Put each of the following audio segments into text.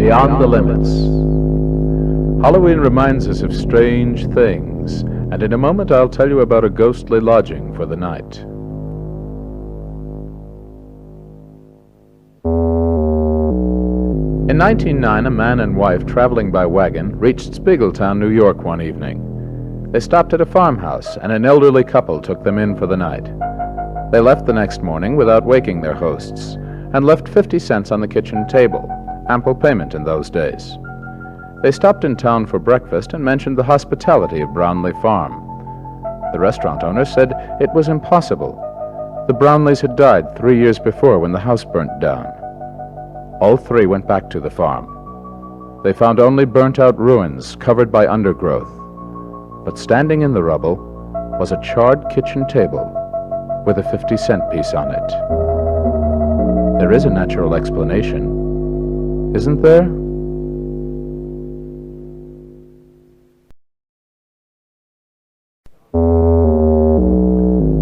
Beyond the limits. Halloween reminds us of strange things, and in a moment I'll tell you about a ghostly lodging for the night. In 1909, a man and wife traveling by wagon reached Spiegeltown, New York one evening. They stopped at a farmhouse, and an elderly couple took them in for the night. They left the next morning without waking their hosts, and left 50 cents on the kitchen table, ample payment in those days. They stopped in town for breakfast and mentioned the hospitality of Brownlee Farm. The restaurant owner said it was impossible. The Brownlees had died 3 years before when the house burnt down. All three went back to the farm. They found only burnt-out ruins covered by undergrowth. But standing in the rubble was a charred kitchen table with a 50-cent piece on it. There is a natural explanation, isn't there?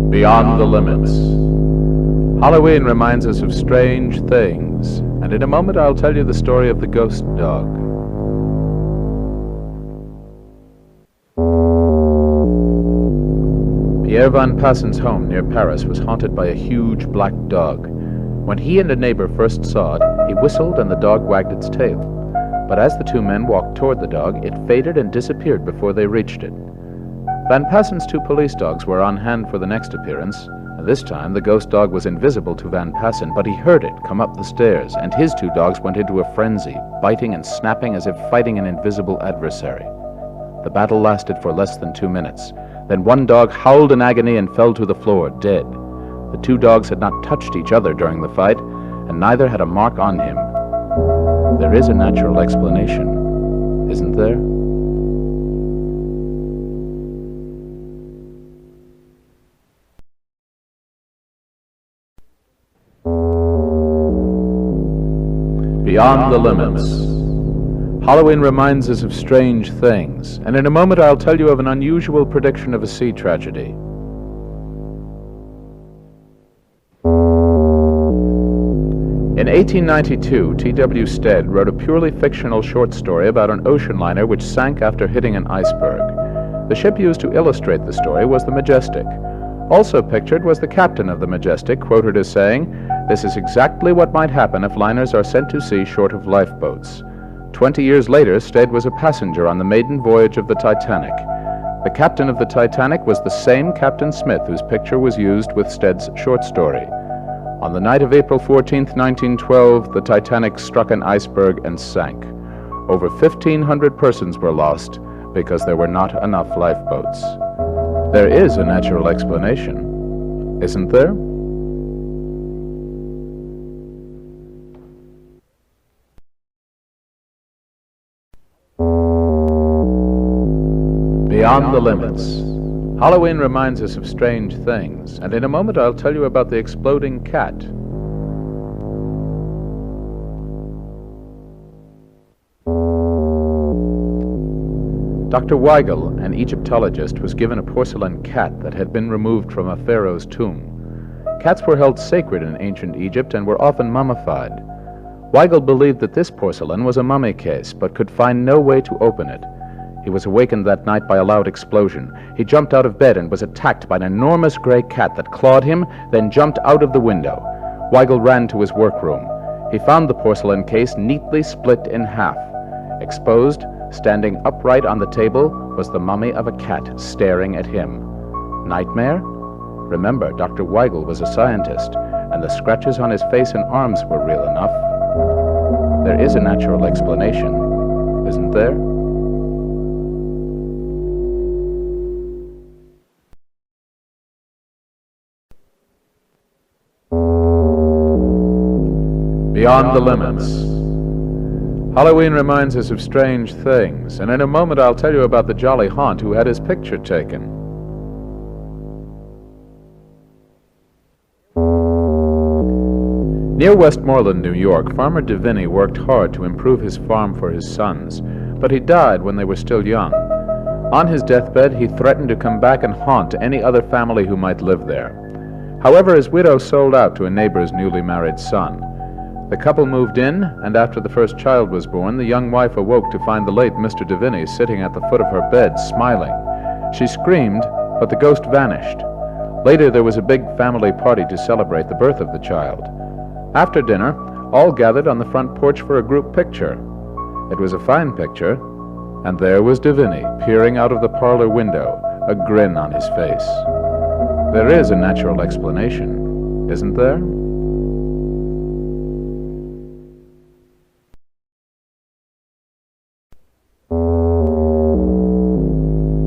Beyond the limits. Halloween reminds us of strange things, and in a moment I'll tell you the story of the ghost dog. Pierre Van Passen's home near Paris was haunted by a huge black dog. When he and a neighbor first saw it, he whistled and the dog wagged its tail. But as the two men walked toward the dog, it faded and disappeared before they reached it. Van Passen's 2 police dogs were on hand for the next appearance. This time, the ghost dog was invisible to Van Passen, but he heard it come up the stairs, and his 2 dogs went into a frenzy, biting and snapping as if fighting an invisible adversary. The battle lasted for less than 2 minutes. Then one dog howled in agony and fell to the floor, dead. The 2 dogs had not touched each other during the fight, and neither had a mark on him. There is a natural explanation, isn't there? Beyond the limits. Halloween reminds us of strange things, and in a moment I'll tell you of an unusual prediction of a sea tragedy. In 1892, T.W. Stead wrote a purely fictional short story about an ocean liner which sank after hitting an iceberg. The ship used to illustrate the story was the Majestic. Also pictured was the captain of the Majestic, quoted as saying, "This is exactly what might happen if liners are sent to sea short of lifeboats." 20 years later, Stead was a passenger on the maiden voyage of the Titanic. The captain of the Titanic was the same Captain Smith whose picture was used with Stead's short story. On the night of April 14, 1912, the Titanic struck an iceberg and sank. Over 1,500 persons were lost because there were not enough lifeboats. There is a natural explanation, isn't there? Beyond the limits. Halloween reminds us of strange things, and in a moment I'll tell you about the exploding cat. Dr. Weigel, an Egyptologist, was given a porcelain cat that had been removed from a pharaoh's tomb. Cats were held sacred in ancient Egypt and were often mummified. Weigel believed that this porcelain was a mummy case, but could find no way to open it. He was awakened that night by a loud explosion. He jumped out of bed and was attacked by an enormous gray cat that clawed him, then jumped out of the window. Weigel ran to his workroom. He found the porcelain case neatly split in half. Exposed, standing upright on the table, was the mummy of a cat staring at him. Nightmare? Remember, Dr. Weigel was a scientist, and the scratches on his face and arms were real enough. There is a natural explanation, isn't there? Beyond the limits. Halloween reminds us of strange things, and in a moment I'll tell you about the jolly haunt who had his picture taken. Near Westmoreland, New York, Farmer DeVinny worked hard to improve his farm for his sons, but he died when they were still young. On his deathbed, he threatened to come back and haunt any other family who might live there. However, his widow sold out to a neighbor's newly married son. The couple moved in, and after the first child was born, the young wife awoke to find the late Mr. Deviney sitting at the foot of her bed, smiling. She screamed, but the ghost vanished. Later, there was a big family party to celebrate the birth of the child. After dinner, all gathered on the front porch for a group picture. It was a fine picture, and there was Deviney peering out of the parlor window, a grin on his face. There is a natural explanation, isn't there?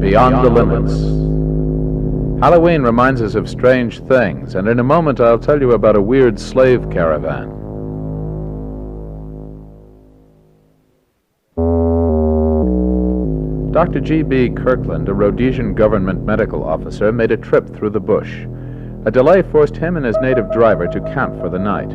Beyond the limits. Halloween reminds us of strange things, and in a moment I'll tell you about a weird slave caravan. Dr. G.B. Kirkland, a Rhodesian government medical officer, made a trip through the bush. A delay forced him and his native driver to camp for the night.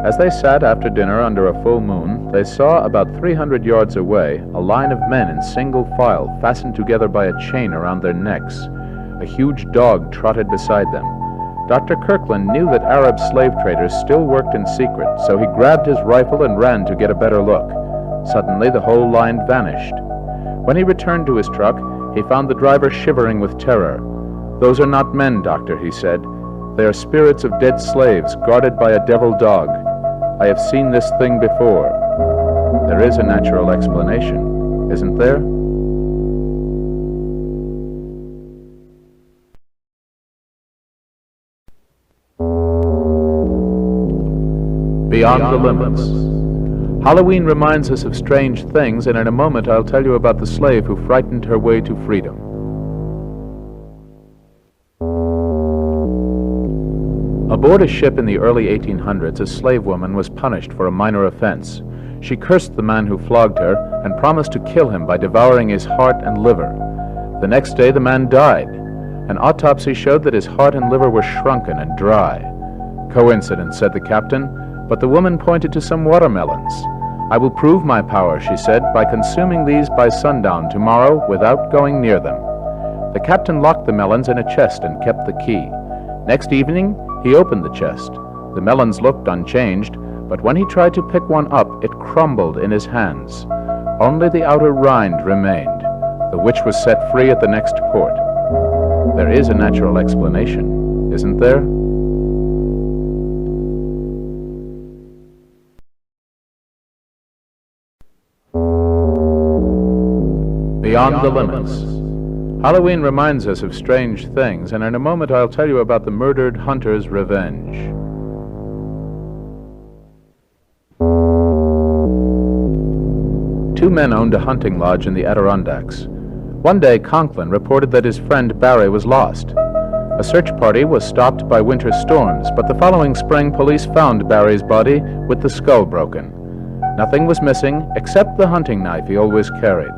As they sat after dinner under a full moon, they saw about 300 yards away a line of men in single file fastened together by a chain around their necks. A huge dog trotted beside them. Dr. Kirkland knew that Arab slave traders still worked in secret, so he grabbed his rifle and ran to get a better look. Suddenly, the whole line vanished. When he returned to his truck, he found the driver shivering with terror. "Those are not men, Doctor," he said. "They are spirits of dead slaves guarded by a devil dog. I have seen this thing before." There is a natural explanation, isn't there? Beyond the limits. Halloween reminds us of strange things, and in a moment I'll tell you about the slave who frightened her way to freedom. Aboard a ship in the early 1800s, a slave woman was punished for a minor offense. She cursed the man who flogged her and promised to kill him by devouring his heart and liver. The next day the man died. An autopsy showed that his heart and liver were shrunken and dry. "Coincidence," said the captain, but the woman pointed to some watermelons. "I will prove my power," she said, "by consuming these by sundown tomorrow without going near them." The captain locked the melons in a chest and kept the key. Next evening, he opened the chest. The melons looked unchanged, but when he tried to pick one up, it crumbled in his hands. Only the outer rind remained. The witch was set free at the next port. There is a natural explanation, isn't there? Beyond the limits. Halloween reminds us of strange things, and in a moment I'll tell you about the murdered hunter's revenge. Two men owned a hunting lodge in the Adirondacks. One day, Conklin reported that his friend Barry was lost. A search party was stopped by winter storms, but the following spring police found Barry's body with the skull broken. Nothing was missing except the hunting knife he always carried.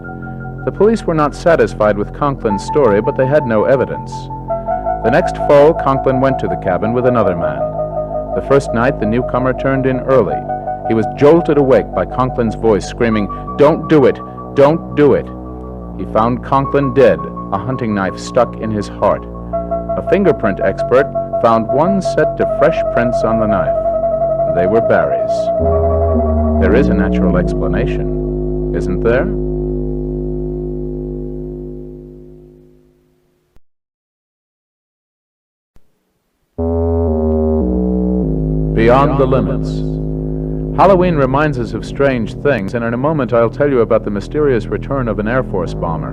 The police were not satisfied with Conklin's story, but they had no evidence. The next fall, Conklin went to the cabin with another man. The first night, the newcomer turned in early. He was jolted awake by Conklin's voice screaming, "Don't do it! Don't do it!" He found Conklin dead, a hunting knife stuck in his heart. A fingerprint expert found one set of fresh prints on the knife. They were Barry's. There is a natural explanation, isn't there? Beyond the limits. Halloween reminds us of strange things, and in a moment I'll tell you about the mysterious return of an Air Force bomber.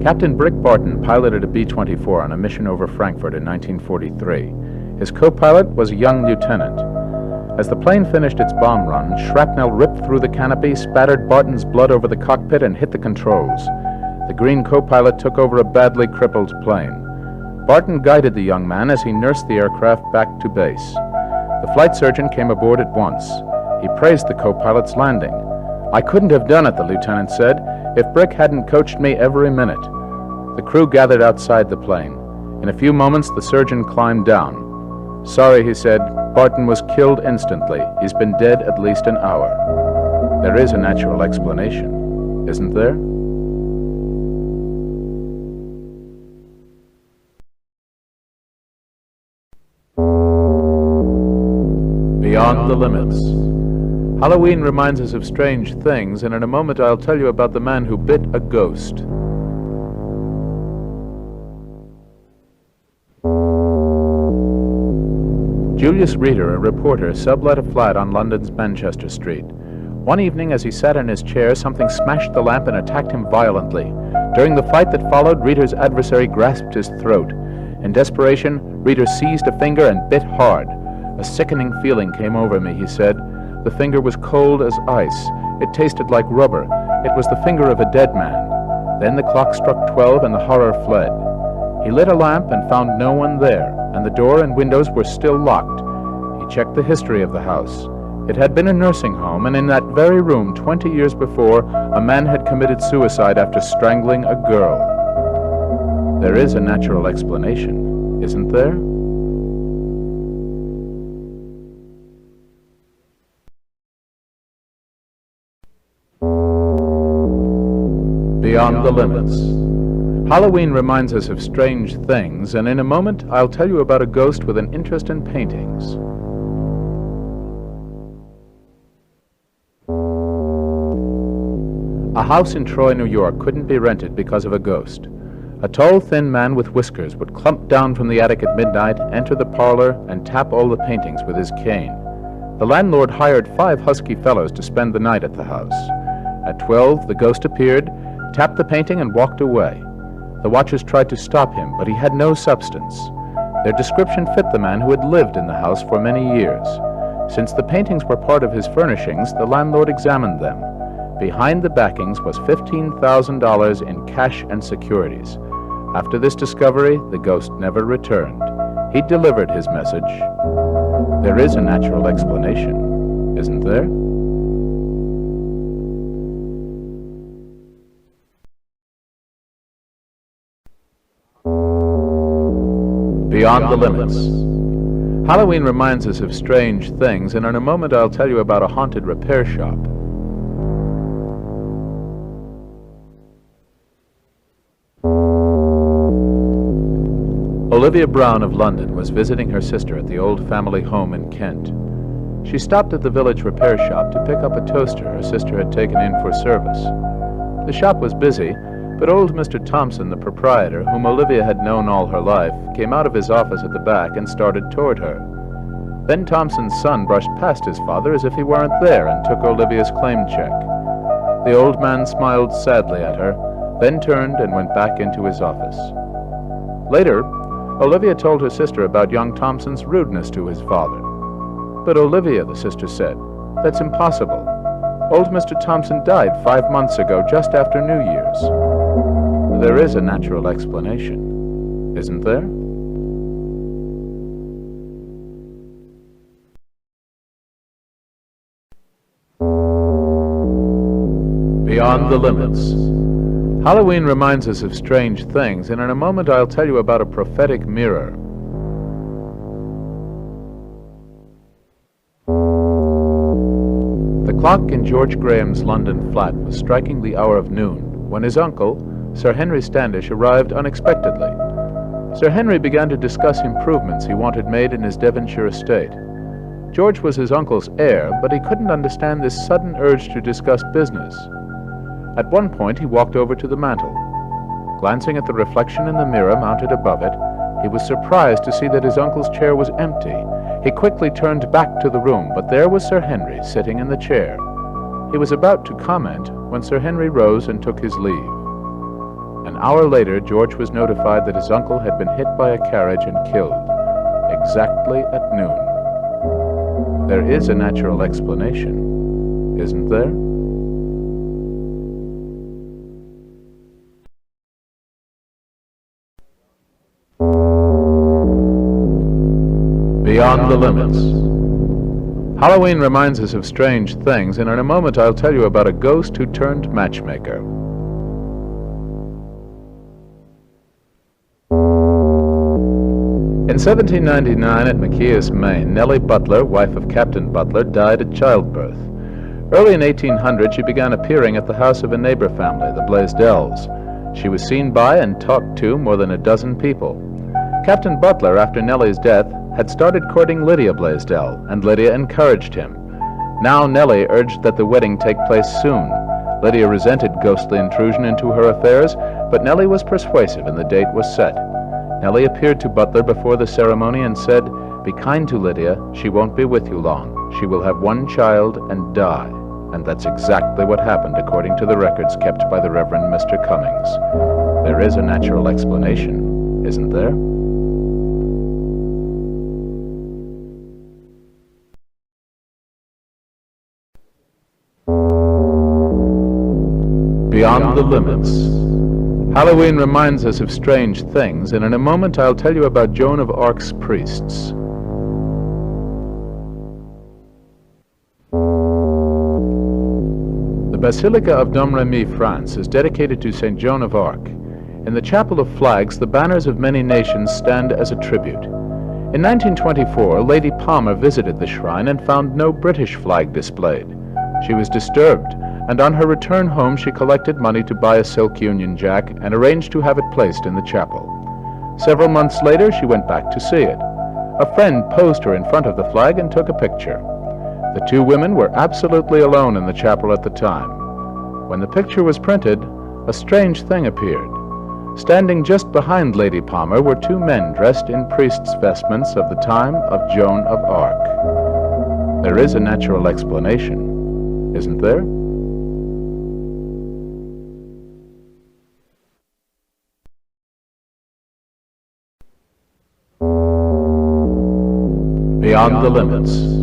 Captain Brick Barton piloted a B-24 on a mission over Frankfurt in 1943. His co-pilot was a young lieutenant. As the plane finished its bomb run, shrapnel ripped through the canopy, spattered Barton's blood over the cockpit, and hit the controls. The green co-pilot took over a badly crippled plane. Barton guided the young man as he nursed the aircraft back to base. The flight surgeon came aboard at once. He praised the co-pilot's landing. "I couldn't have done it," the lieutenant said, "if Brick hadn't coached me every minute." The crew gathered outside the plane. In a few moments, the surgeon climbed down. "Sorry," he said, "Barton was killed instantly. He's been dead at least an hour." There is a natural explanation, isn't there? Beyond the limits. Halloween reminds us of strange things, and in a moment I'll tell you about the man who bit a ghost. Julius Reeder, a reporter, sublet a flat on London's Manchester Street. One evening, as he sat in his chair, something smashed the lamp and attacked him violently. During the fight that followed, Reeder's adversary grasped his throat. In desperation, Reeder seized a finger and bit hard. A sickening feeling came over me, he said. The finger was cold as ice. It tasted like rubber. It was the finger of a dead man. Then the clock struck 12 and the horror fled. He lit a lamp and found no one there, and the door and windows were still locked. He checked the history of the house. It had been a nursing home, and in that very room 20 years before, a man had committed suicide after strangling a girl. There is a natural explanation, isn't there? Beyond the limits. Halloween reminds us of strange things, and in a moment I'll tell you about a ghost with an interest in paintings. A house in Troy, New York couldn't be rented because of a ghost. A tall, thin man with whiskers would clump down from the attic at midnight, enter the parlor, and tap all the paintings with his cane. The landlord hired 5 husky fellows to spend the night at the house. At 12, the ghost appeared, tapped the painting, and walked away. The watchers tried to stop him, but he had no substance. Their description fit the man who had lived in the house for many years. Since the paintings were part of his furnishings, the landlord examined them. Behind the backings was $15,000 in cash and securities. After this discovery, the ghost never returned. He delivered his message. There is a natural explanation, isn't there? Beyond the limits. Halloween reminds us of strange things, and in a moment I'll tell you about a haunted repair shop. Olivia Brown of London was visiting her sister at the old family home in Kent. She stopped at the village repair shop to pick up a toaster her sister had taken in for service. The shop was busy, but old Mr. Thompson, the proprietor, whom Olivia had known all her life, came out of his office at the back and started toward her. Then Thompson's son brushed past his father as if he weren't there and took Olivia's claim check. The old man smiled sadly at her, then turned and went back into his office. Later, Olivia told her sister about young Thompson's rudeness to his father. "But Olivia," the sister said, "that's impossible. Old Mr. Thompson died 5 months ago, just after New Year's." There is a natural explanation, isn't there? Beyond the limits. Halloween reminds us of strange things, and in a moment I'll tell you about a prophetic mirror. The clock in George Graham's London flat was striking the hour of noon when his uncle, Sir Henry Standish, arrived unexpectedly. Sir Henry began to discuss improvements he wanted made in his Devonshire estate. George was his uncle's heir, but he couldn't understand this sudden urge to discuss business. At one point, he walked over to the mantel. Glancing at the reflection in the mirror mounted above it, he was surprised to see that his uncle's chair was empty. He quickly turned back to the room, but there was Sir Henry sitting in the chair. He was about to comment when Sir Henry rose and took his leave. An hour later, George was notified that his uncle had been hit by a carriage and killed, exactly at noon. There is a natural explanation, isn't there? Beyond the limits. Halloween reminds us of strange things, and in a moment I'll tell you about a ghost who turned matchmaker. In 1799 at Machias, Maine, Nellie Butler, wife of Captain Butler, died at childbirth. Early in 1800 she began appearing at the house of a neighbor family, the Blaisdells. She was seen by and talked to more than a dozen people. Captain Butler, after Nellie's death, had started courting Lydia Blaisdell, and Lydia encouraged him. Now Nellie urged that the wedding take place soon. Lydia resented ghostly intrusion into her affairs, but Nellie was persuasive and the date was set. Nellie appeared to Butler before the ceremony and said, "Be kind to Lydia, she won't be with you long. She will have one child and die." And that's exactly what happened according to the records kept by the Reverend Mr. Cummings. There is a natural explanation, isn't there? Beyond the Limits. Halloween reminds us of strange things, and in a moment I'll tell you about Joan of Arc's priests. The Basilica of Domremy, France, is dedicated to St. Joan of Arc. In the Chapel of Flags, the banners of many nations stand as a tribute. In 1924, Lady Palmer visited the shrine and found no British flag displayed. She was disturbed, and on her return home she collected money to buy a silk Union Jack and arranged to have it placed in the chapel. Several months later, she went back to see it. A friend posed her in front of the flag and took a picture. The two women were absolutely alone in the chapel at the time. When the picture was printed, a strange thing appeared. Standing just behind Lady Palmer were two men dressed in priests' vestments of the time of Joan of Arc. There is a natural explanation, isn't there? Beyond the Limits.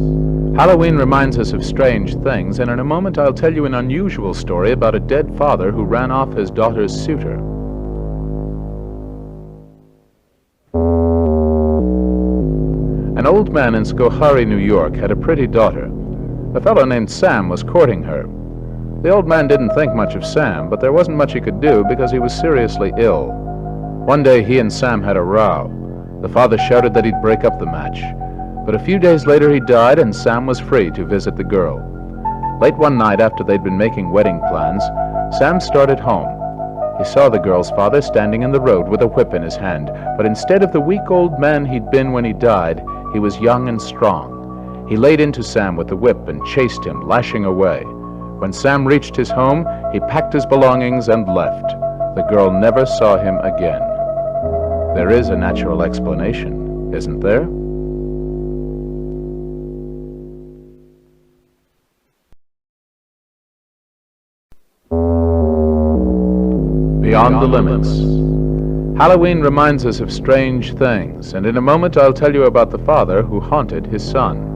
Halloween reminds us of strange things, and in a moment I'll tell you an unusual story about a dead father who ran off his daughter's suitor. An old man in Schoharie, New York, had a pretty daughter. A fellow named Sam was courting her. The old man didn't think much of Sam, but there wasn't much he could do because he was seriously ill. One day he and Sam had a row. The father shouted that he'd break up the match. But a few days later he died, and Sam was free to visit the girl. Late one night, after they'd been making wedding plans, Sam started home. He saw the girl's father standing in the road with a whip in his hand, but instead of the weak old man he'd been when he died, he was young and strong. He laid into Sam with the whip and chased him, lashing away. When Sam reached his home, he packed his belongings and left. The girl never saw him again. There is a natural explanation, isn't there? Beyond the Limits. Halloween reminds us of strange things, and in a moment I'll tell you about the father who haunted his son.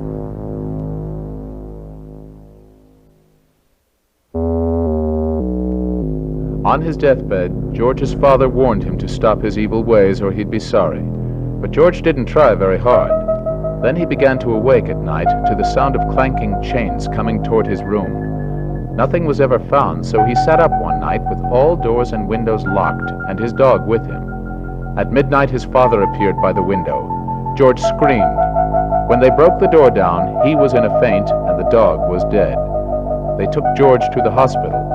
On his deathbed, George's father warned him to stop his evil ways or he'd be sorry. But George didn't try very hard. Then he began to awake at night to the sound of clanking chains coming toward his room. Nothing was ever found, so he sat up one night with all doors and windows locked and his dog with him. At midnight his father appeared by the window. George screamed. When they broke the door down, he was in a faint and the dog was dead. They took George to the hospital.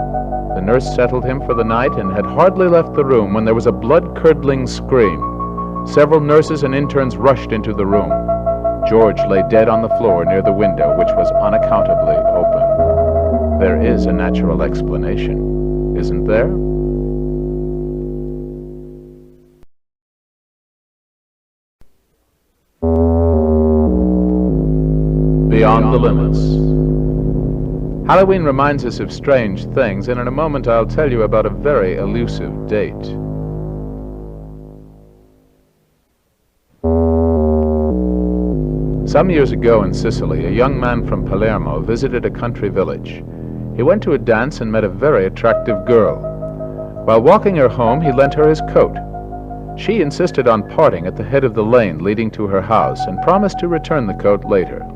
The nurse settled him for the night and had hardly left the room when there was a blood-curdling scream. Several nurses and interns rushed into the room. George lay dead on the floor near the window, which was unaccountably open. There is a natural explanation, isn't there? Beyond the Limits. Halloween reminds us of strange things, and in a moment I'll tell you about a very elusive date. Some years ago in Sicily, a young man from Palermo visited a country village. He went to a dance and met a very attractive girl. While walking her home, he lent her his coat. She insisted on parting at the head of the lane leading to her house and promised to return the coat later.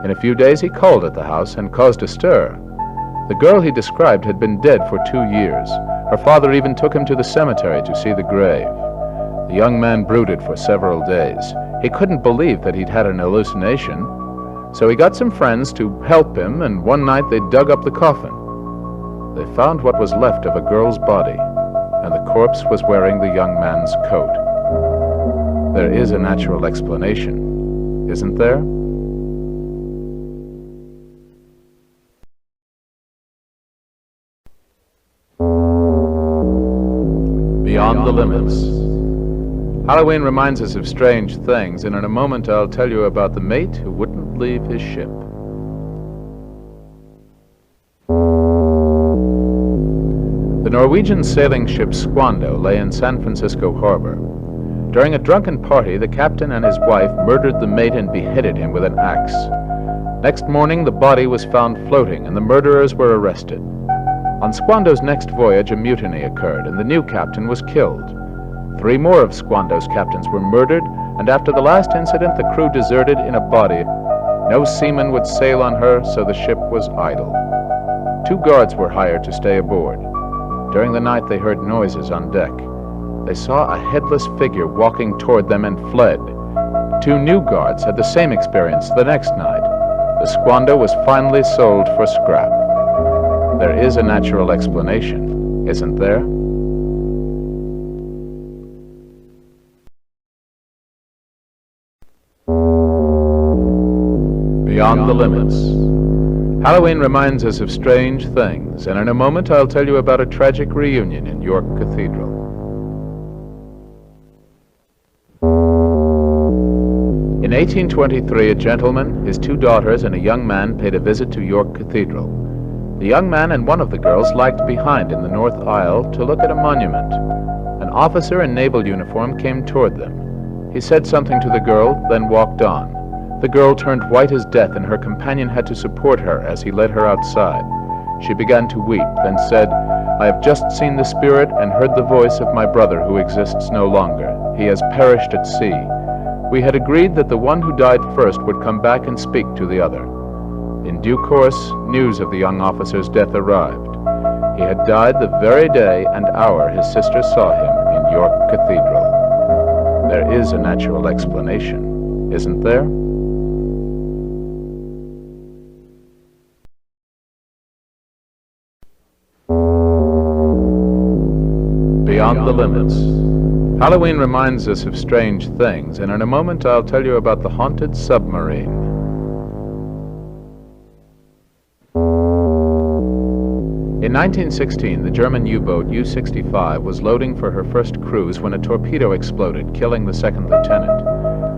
In a few days he called at the house and caused a stir. The girl he described had been dead for 2 years. Her father even took him to the cemetery to see the grave. The young man brooded for several days. He couldn't believe that he'd had an hallucination. So he got some friends to help him, and one night they dug up the coffin. They found what was left of a girl's body, and the corpse was wearing the young man's coat. There is a natural explanation, isn't there? Beyond the limits. Halloween reminds us of strange things, and in a moment I'll tell you about the mate who wouldn't leave his ship. The Norwegian sailing ship Squando lay in San Francisco harbor. During a drunken party, the captain and his wife murdered the mate and beheaded him with an axe. Next morning, the body was found floating, and the murderers were arrested. On Squando's next voyage, a mutiny occurred, and the new captain was killed. 3 more of Squando's captains were murdered, and after the last incident, the crew deserted in a body. No seaman would sail on her, so the ship was idle. 2 guards were hired to stay aboard. During the night, they heard noises on deck. They saw a headless figure walking toward them and fled. 2 new guards had the same experience the next night. The Squando was finally sold for scrap. There is a natural explanation, isn't there? Beyond the limits. Halloween reminds us of strange things, and in a moment I'll tell you about a tragic reunion in York Cathedral. In 1823, a gentleman, his 2 daughters, and a young man paid a visit to York Cathedral. The young man and one of the girls lagged behind in the north aisle to look at a monument. An officer in naval uniform came toward them. He said something to the girl, then walked on. The girl turned white as death, and her companion had to support her as he led her outside. She began to weep, then said, "I have just seen the spirit and heard the voice of my brother who exists no longer. He has perished at sea. We had agreed that the one who died first would come back and speak to the other." In due course, news of the young officer's death arrived. He had died the very day and hour his sister saw him in York Cathedral. There is a natural explanation, isn't there? Beyond the limits. Halloween reminds us of strange things, and in a moment I'll tell you about the haunted submarine. In 1916, the German U-boat U-65 was loading for her first cruise when a torpedo exploded, killing the second lieutenant.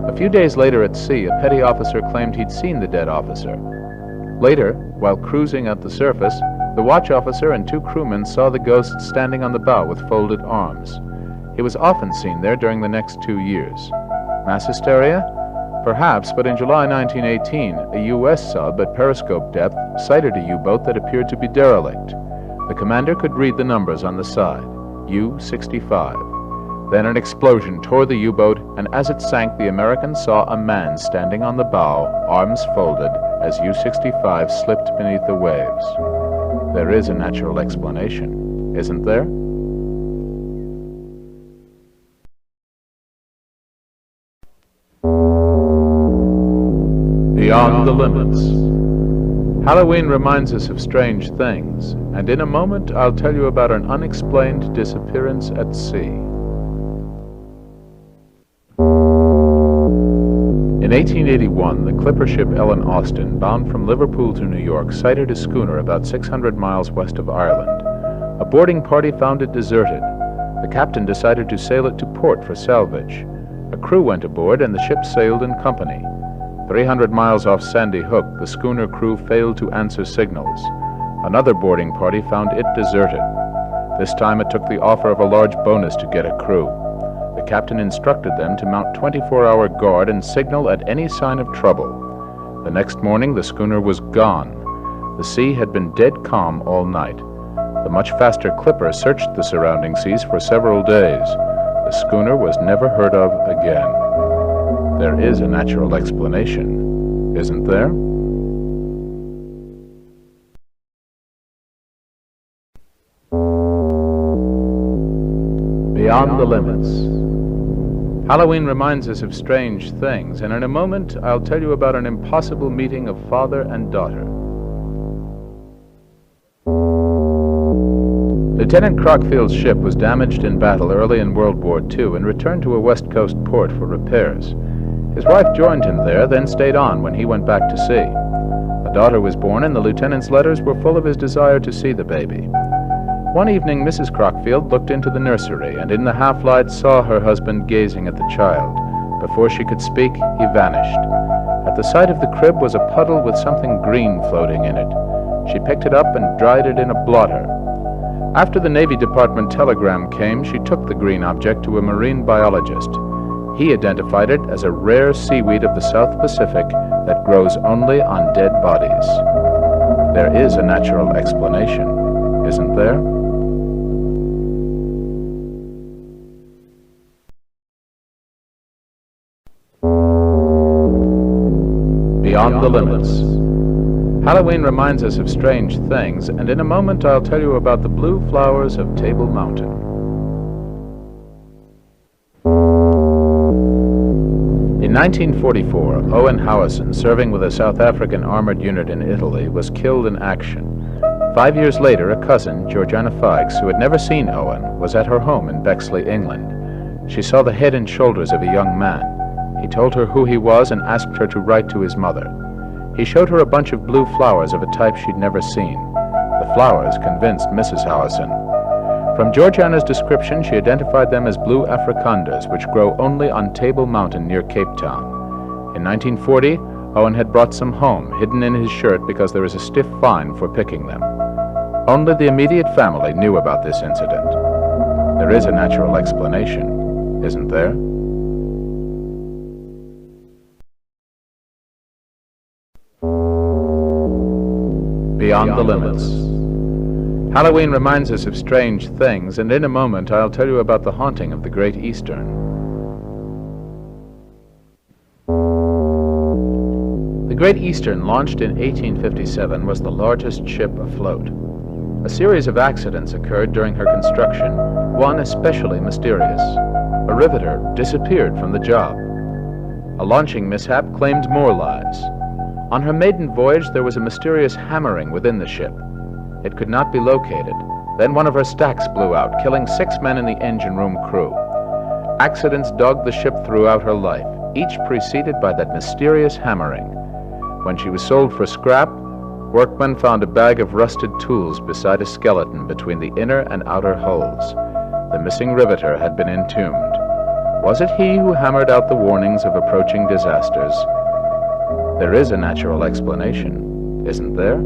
A few days later at sea, a petty officer claimed he'd seen the dead officer. Later, while cruising at the surface, the watch officer and 2 crewmen saw the ghost standing on the bow with folded arms. He was often seen there during the next 2 years. Mass hysteria? Perhaps, but in July 1918, a U.S. sub at periscope depth sighted a U-boat that appeared to be derelict. The commander could read the numbers on the side, U-65. Then an explosion tore the U-boat, and as it sank, the Americans saw a man standing on the bow, arms folded, as U-65 slipped beneath the waves. There is a natural explanation, isn't there? Beyond the limits. Halloween reminds us of strange things, and in a moment I'll tell you about an unexplained disappearance at sea. In 1881, the clipper ship Ellen Austin, bound from Liverpool to New York, sighted a schooner about 600 miles west of Ireland. A boarding party found it deserted. The captain decided to sail it to port for salvage. A crew went aboard, and the ship sailed in company. 300 miles off Sandy Hook, the schooner crew failed to answer signals. Another boarding party found it deserted. This time it took the offer of a large bonus to get a crew. The captain instructed them to mount 24-hour guard and signal at any sign of trouble. The next morning, the schooner was gone. The sea had been dead calm all night. The much faster clipper searched the surrounding seas for several days. The schooner was never heard of again. There is a natural explanation, isn't there? Beyond the limits. Halloween reminds us of strange things, and in a moment I'll tell you about an impossible meeting of father and daughter. Lieutenant Crockfield's ship was damaged in battle early in World War II and returned to a West Coast port for repairs. His wife joined him there, then stayed on when he went back to sea. A daughter was born, and the lieutenant's letters were full of his desire to see the baby. One evening, Mrs. Crockfield looked into the nursery, and in the half-light saw her husband gazing at the child. Before she could speak, he vanished. At the side of the crib was a puddle with something green floating in it. She picked it up and dried it in a blotter. After the Navy Department telegram came, she took the green object to a marine biologist. He identified it as a rare seaweed of the South Pacific that grows only on dead bodies. There is a natural explanation, isn't there? Beyond the limits. Halloween reminds us of strange things, and in a moment I'll tell you about the blue flowers of Table Mountain. In 1944, Owen Howison, serving with a South African armored unit in Italy, was killed in action. 5 years later, a cousin, Georgiana Fikes, who had never seen Owen, was at her home in Bexley, England. She saw the head and shoulders of a young man. He told her who he was and asked her to write to his mother. He showed her a bunch of blue flowers of a type she'd never seen. The flowers convinced Mrs. Howison. From Georgiana's description, she identified them as blue Africanders, which grow only on Table Mountain near Cape Town. In 1940, Owen had brought some home, hidden in his shirt because there is a stiff fine for picking them. Only the immediate family knew about this incident. There is a natural explanation, isn't there? Beyond the limits. Halloween reminds us of strange things, and in a moment I'll tell you about the haunting of the Great Eastern. The Great Eastern, launched in 1857, was the largest ship afloat. A series of accidents occurred during her construction, one especially mysterious. A riveter disappeared from the job. A launching mishap claimed more lives. On her maiden voyage, there was a mysterious hammering within the ship. It could not be located. Then one of her stacks blew out, killing 6 men in the engine room crew. Accidents dogged the ship throughout her life, each preceded by that mysterious hammering. When she was sold for scrap, workmen found a bag of rusted tools beside a skeleton between the inner and outer hulls. The missing riveter had been entombed. Was it he who hammered out the warnings of approaching disasters? There is a natural explanation, isn't there?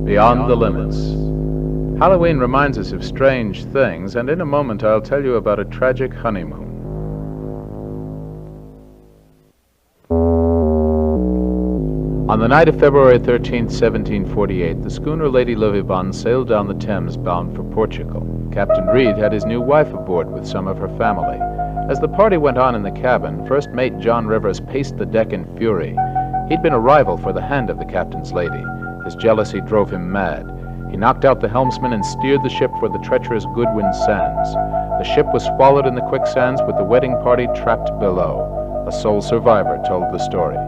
Beyond the limits. Halloween reminds us of strange things, and in a moment I'll tell you about a tragic honeymoon. On the night of February 13, 1748, the schooner Lady Lovibond sailed down the Thames bound for Portugal. Captain Reed had his new wife aboard with some of her family. As the party went on in the cabin, First Mate John Rivers paced the deck in fury. He'd been a rival for the hand of the captain's lady. His jealousy drove him mad. He knocked out the helmsman and steered the ship for the treacherous Goodwin Sands. The ship was swallowed in the quicksands with the wedding party trapped below. A sole survivor told the story.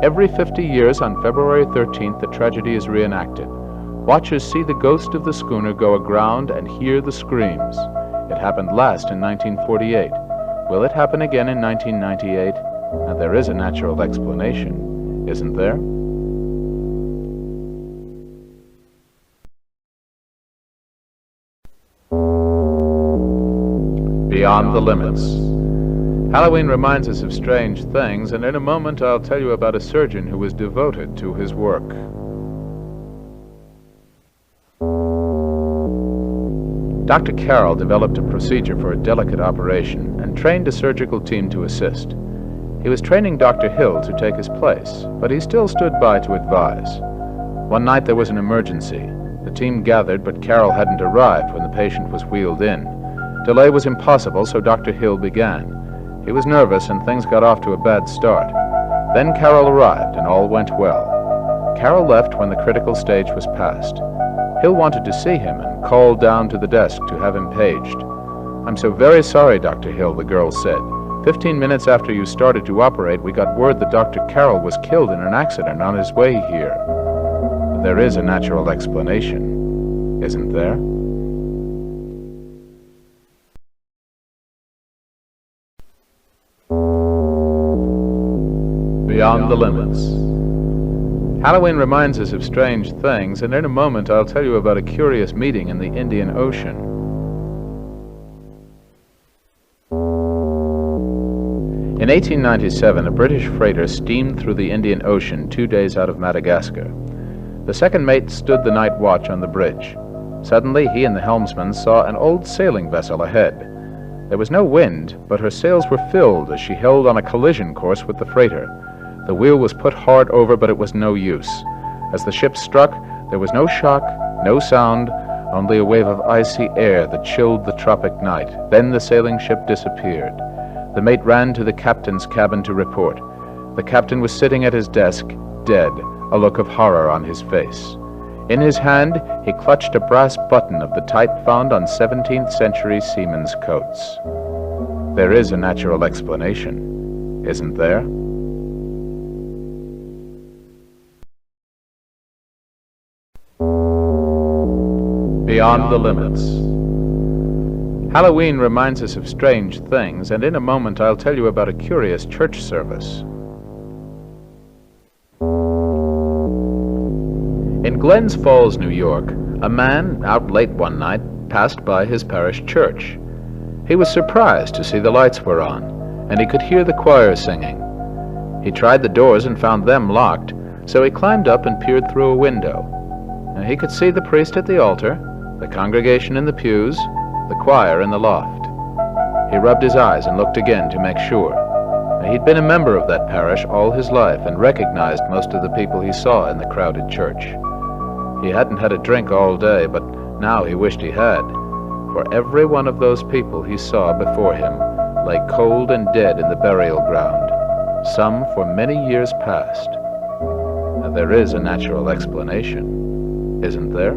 Every 50 years on February 13th, the tragedy is reenacted. Watchers see the ghost of the schooner go aground and hear the screams. It happened last in 1948. Will it happen again in 1998? And there is a natural explanation, isn't there? Beyond the limits. Halloween reminds us of strange things, and in a moment I'll tell you about a surgeon who was devoted to his work. Dr. Carroll developed a procedure for a delicate operation and trained a surgical team to assist. He was training Dr. Hill to take his place, but he still stood by to advise. One night there was an emergency. The team gathered, but Carroll hadn't arrived when the patient was wheeled in. Delay was impossible, so Dr. Hill began. He was nervous and things got off to a bad start. Then Carroll arrived and all went well. Carroll left when the critical stage was passed. Hill wanted to see him and called down to the desk to have him paged. "I'm so very sorry, Dr. Hill," the girl said. 15 minutes after you started to operate, we got word that Dr. Carroll was killed in an accident on his way here. But there is a natural explanation, isn't there? Beyond the limits. Halloween reminds us of strange things, and in a moment I'll tell you about a curious meeting in the Indian Ocean. In 1897, a British freighter steamed through the Indian Ocean 2 days out of Madagascar. The second mate stood the night watch on the bridge. Suddenly, he and the helmsman saw an old sailing vessel ahead. There was no wind, but her sails were filled as she held on a collision course with the freighter. The wheel was put hard over, but it was no use. As the ship struck, there was no shock, no sound, only a wave of icy air that chilled the tropic night. Then the sailing ship disappeared. The mate ran to the captain's cabin to report. The captain was sitting at his desk, dead, a look of horror on his face. In his hand, he clutched a brass button of the type found on 17th century seamen's coats. There is a natural explanation, isn't there? Beyond the limits. Halloween reminds us of strange things, and in a moment I'll tell you about a curious church service. In Glens Falls, New York, a man, out late one night, passed by his parish church. He was surprised to see the lights were on, and he could hear the choir singing. He tried the doors and found them locked, so he climbed up and peered through a window. He could see the priest at the altar, the congregation in the pews, the choir in the loft. He rubbed his eyes and looked again to make sure. He'd been a member of that parish all his life and recognized most of the people he saw in the crowded church. He hadn't had a drink all day, but now he wished he had, for every one of those people he saw before him lay cold and dead in the burial ground, some for many years past. Now, there is a natural explanation, isn't there?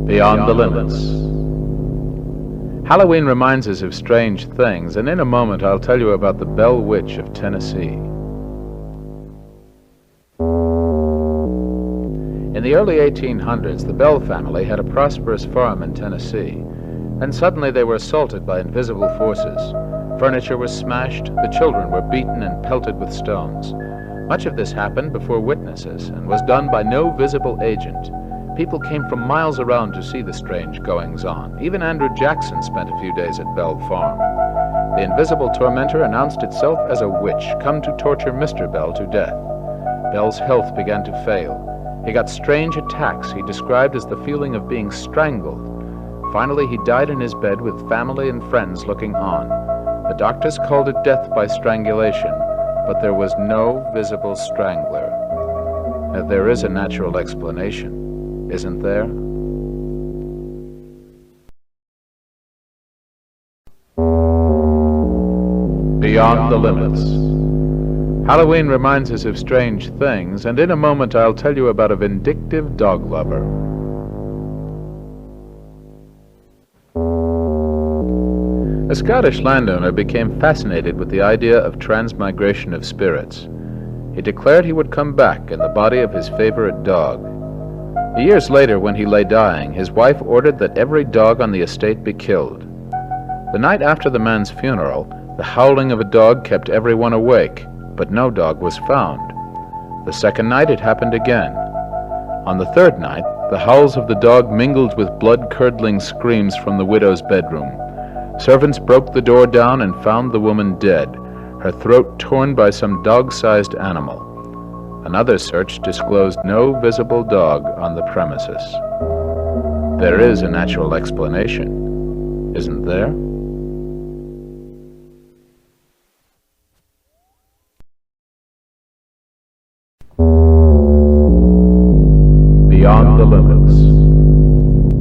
Beyond the limits. Halloween reminds us of strange things, and in a moment I'll tell you about the Bell Witch of Tennessee. In the early 1800s, the Bell family had a prosperous farm in Tennessee, and suddenly they were assaulted by invisible forces. Furniture was smashed, the children were beaten and pelted with stones. Much of this happened before witnesses and was done by no visible agent. People came from miles around to see the strange goings-on. Even Andrew Jackson spent a few days at Bell Farm. The invisible tormentor announced itself as a witch, come to torture Mr. Bell to death. Bell's health began to fail. He got strange attacks he described as the feeling of being strangled. Finally, he died in his bed with family and friends looking on. The doctors called it death by strangulation, but there was no visible strangler. Now, there is a natural explanation, isn't there? Beyond the limits. Halloween reminds us of strange things, and in a moment I'll tell you about a vindictive dog lover. A Scottish landowner became fascinated with the idea of transmigration of spirits. He declared he would come back in the body of his favorite dog. Years later, when he lay dying, his wife ordered that every dog on the estate be killed. The night after the man's funeral, the howling of a dog kept everyone awake, but no dog was found. The second night it happened again. On the third night, the howls of the dog mingled with blood-curdling screams from the widow's bedroom. Servants broke the door down and found the woman dead, her throat torn by some dog-sized animal. Another search disclosed no visible dog on the premises. There is a natural explanation, isn't there? Beyond the limits.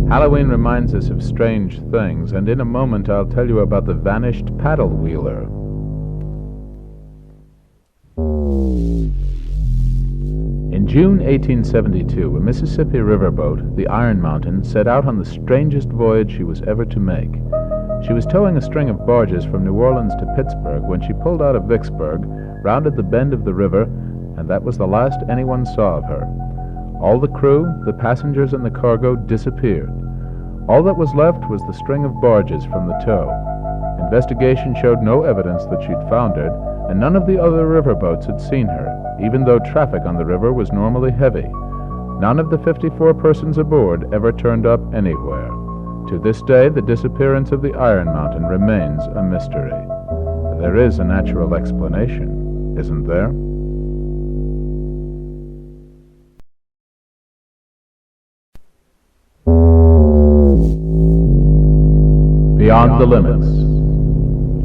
Halloween reminds us of strange things, and in a moment I'll tell you about the vanished paddle wheeler. In June 1872, a Mississippi riverboat, the Iron Mountain, set out on the strangest voyage she was ever to make. She was towing a string of barges from New Orleans to Pittsburgh when she pulled out of Vicksburg, rounded the bend of the river, and that was the last anyone saw of her. All the crew, the passengers, and the cargo disappeared. All that was left was the string of barges from the tow. Investigation showed no evidence that she'd foundered, and none of the other riverboats had seen her, even though traffic on the river was normally heavy. None of the 54 persons aboard ever turned up anywhere. To this day, the disappearance of the Iron Mountain remains a mystery. There is a natural explanation, isn't there? Beyond the Limits.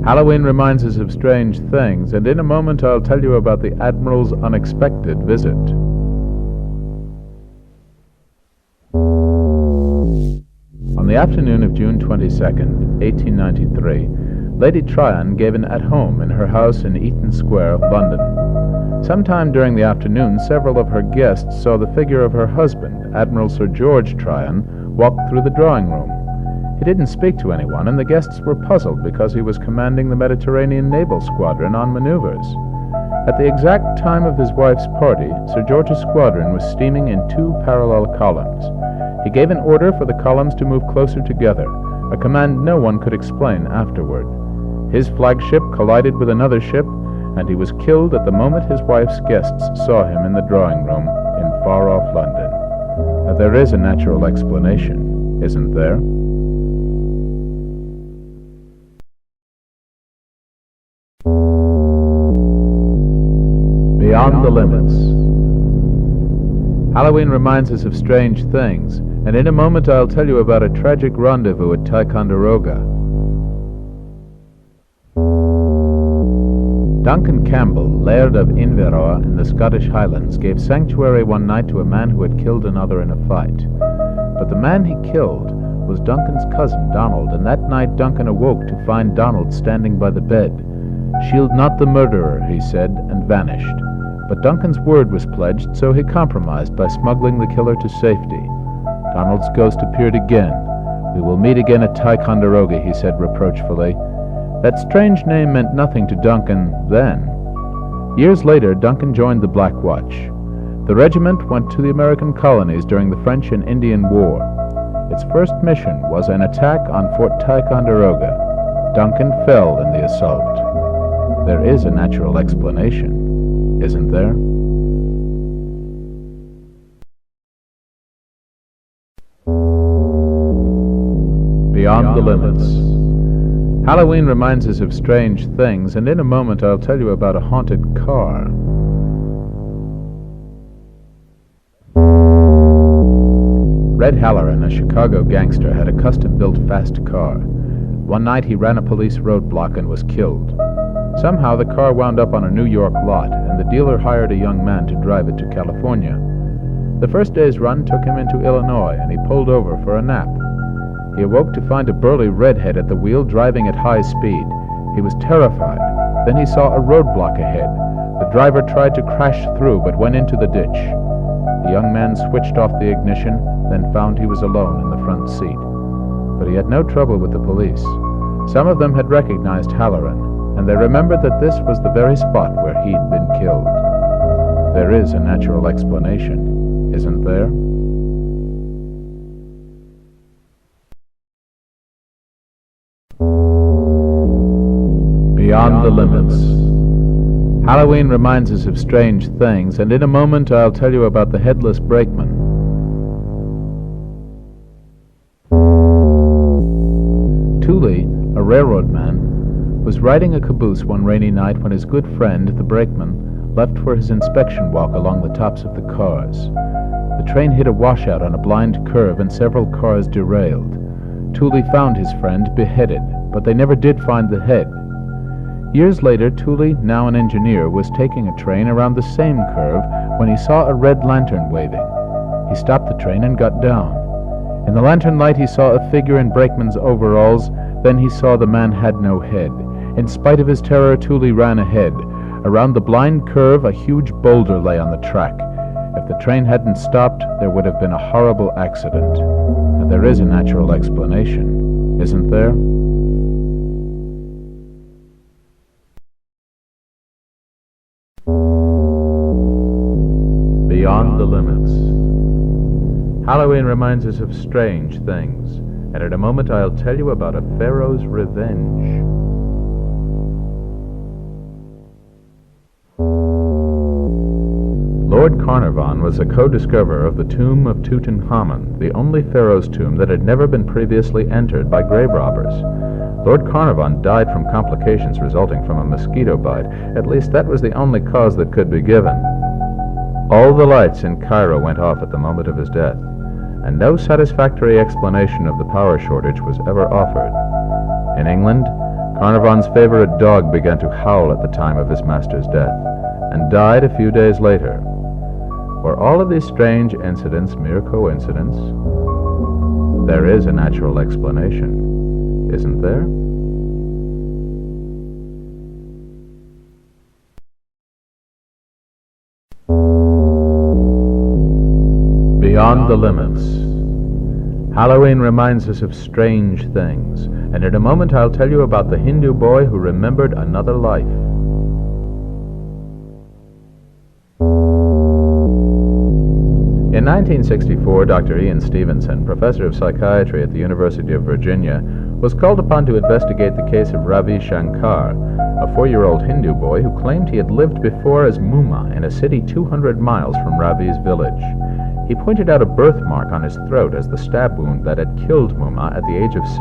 Halloween reminds us of strange things, and in a moment I'll tell you about the Admiral's unexpected visit. On the afternoon of June 22nd, 1893, Lady Tryon gave an at-home in her house in Eaton Square, London. Sometime during the afternoon, several of her guests saw the figure of her husband, Admiral Sir George Tryon, walk through the drawing room. He didn't speak to anyone, and the guests were puzzled because he was commanding the Mediterranean Naval Squadron on maneuvers. At the exact time of his wife's party, Sir George's squadron was steaming in 2 parallel columns. He gave an order for the columns to move closer together, a command no one could explain afterward. His flagship collided with another ship, and he was killed at the moment his wife's guests saw him in the drawing room in far-off London. Now, there is a natural explanation, isn't there? Beyond the Limits. Halloween reminds us of strange things, and in a moment I'll tell you about a tragic rendezvous at Ticonderoga. Duncan Campbell, Laird of Inveroa in the Scottish Highlands, gave sanctuary one night to a man who had killed another in a fight. But the man he killed was Duncan's cousin, Donald, and that night Duncan awoke to find Donald standing by the bed. "Shield not the murderer," he said, and vanished. But Duncan's word was pledged, so he compromised by smuggling the killer to safety. Donald's ghost appeared again. "We will meet again at Ticonderoga," he said reproachfully. That strange name meant nothing to Duncan then. Years later, Duncan joined the Black Watch. The regiment went to the American colonies during the French and Indian War. Its first mission was an attack on Fort Ticonderoga. Duncan fell in the assault. There is a natural explanation, isn't there? Beyond the Limits. Halloween reminds us of strange things, and in a moment I'll tell you about a haunted car. Red Halloran, a Chicago gangster, had a custom-built fast car. One night he ran a police roadblock and was killed. Somehow the car wound up on a New York lot, and the dealer hired a young man to drive it to California. The first day's run took him into Illinois, and he pulled over for a nap. He awoke to find a burly redhead at the wheel driving at high speed. He was terrified. Then he saw a roadblock ahead. The driver tried to crash through but went into the ditch. The young man switched off the ignition, then found he was alone in the front seat. But he had no trouble with the police. Some of them had recognized Halloran, and they remembered that this was the very spot where he'd been killed. There is a natural explanation, isn't there? Beyond the Limits. Halloween reminds us of strange things, and in a moment I'll tell you about the headless brakeman. Tooley, a railroad man, was riding a caboose one rainy night when his good friend, the brakeman, left for his inspection walk along the tops of the cars. The train hit a washout on a blind curve and several cars derailed. Tooley found his friend beheaded, but they never did find the head. Years later, Tooley, now an engineer, was taking a train around the same curve when he saw a red lantern waving. He stopped the train and got down. In the lantern light he saw a figure in brakeman's overalls, then he saw the man had no head. In spite of his terror, Tooley ran ahead. Around the blind curve, a huge boulder lay on the track. If the train hadn't stopped, there would have been a horrible accident. And there is a natural explanation, isn't there? Beyond the Limits. Halloween reminds us of strange things, and in a moment I'll tell you about a pharaoh's revenge. Lord Caravan was a co-discoverer of the tomb of Tutankhamun, the only pharaoh's tomb that had never been previously entered by grave robbers. Lord Caravan died from complications resulting from a mosquito bite. At least that was the only cause that could be given. All the lights in Cairo went off at the moment of his death, and no satisfactory explanation of the power shortage was ever offered. In England, Caravan's favorite dog began to howl at the time of his master's death, and died a few days later. Were all of these strange incidents mere coincidence? There is a natural explanation, isn't there? Beyond the limits. Halloween reminds us of strange things, and in a moment I'll tell you about the Hindu boy who remembered another life. In 1964, Dr. Ian Stevenson, professor of psychiatry at the University of Virginia, was called upon to investigate the case of Ravi Shankar, a 4-year-old Hindu boy who claimed he had lived before as Muma in a city 200 miles from Ravi's village. He pointed out a birthmark on his throat as the stab wound that had killed Muma at the age of 6.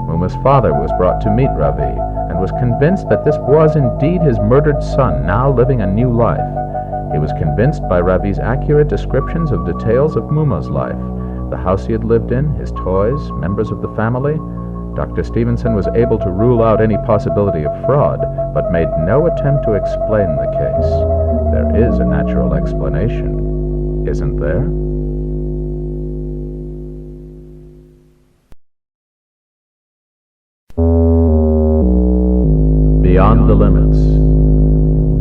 Muma's father was brought to meet Ravi and was convinced that this was indeed his murdered son, now living a new life. He was convinced by Ravi's accurate descriptions of details of Muma's life, the house he had lived in, his toys, members of the family. Dr. Stevenson was able to rule out any possibility of fraud, but made no attempt to explain the case. There is a natural explanation, isn't there? Beyond the limits.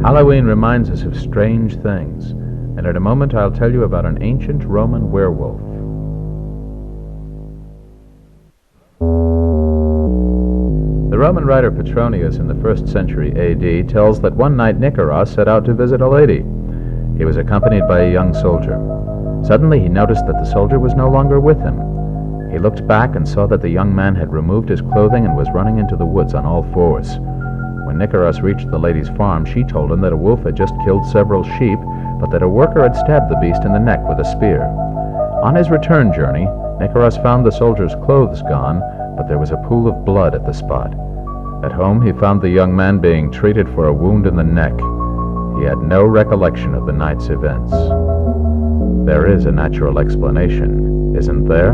Halloween reminds us of strange things, and in a moment I'll tell you about an ancient Roman werewolf. The Roman writer Petronius in the 1st century A.D. tells that one night Nicaros set out to visit a lady. He was accompanied by a young soldier. Suddenly he noticed that the soldier was no longer with him. He looked back and saw that the young man had removed his clothing and was running into the woods on all fours. When Nicaros reached the lady's farm, she told him that a wolf had just killed several sheep, but that a worker had stabbed the beast in the neck with a spear. On his return journey, Nicaros found the soldier's clothes gone, but there was a pool of blood at the spot. At home, he found the young man being treated for a wound in the neck. He had no recollection of the night's events. There is a natural explanation, isn't there?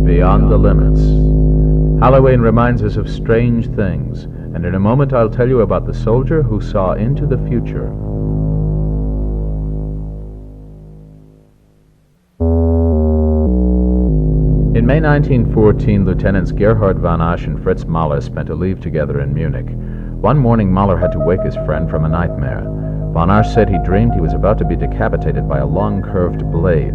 Beyond the limits. Halloween reminds us of strange things, and in a moment I'll tell you about the soldier who saw into the future. In May 1914, Lieutenants Gerhard von Asch and Fritz Mahler spent a leave together in Munich. One morning, Mahler had to wake his friend from a nightmare. Von Asch said he dreamed he was about to be decapitated by a long curved blade.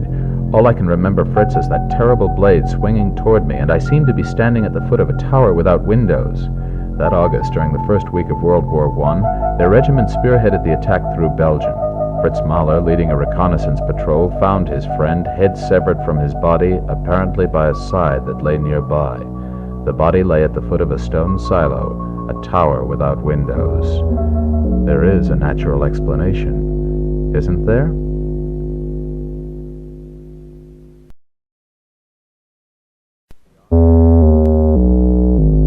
All I can remember, Fritz, is that terrible blade swinging toward me, and I seemed to be standing at the foot of a tower without windows. That August, during the first week of World War I, their regiment spearheaded the attack through Belgium. Fritz Mahler, leading a reconnaissance patrol, found his friend, head severed from his body, apparently by a scythe that lay nearby. The body lay at the foot of a stone silo, a tower without windows. There is a natural explanation, isn't there?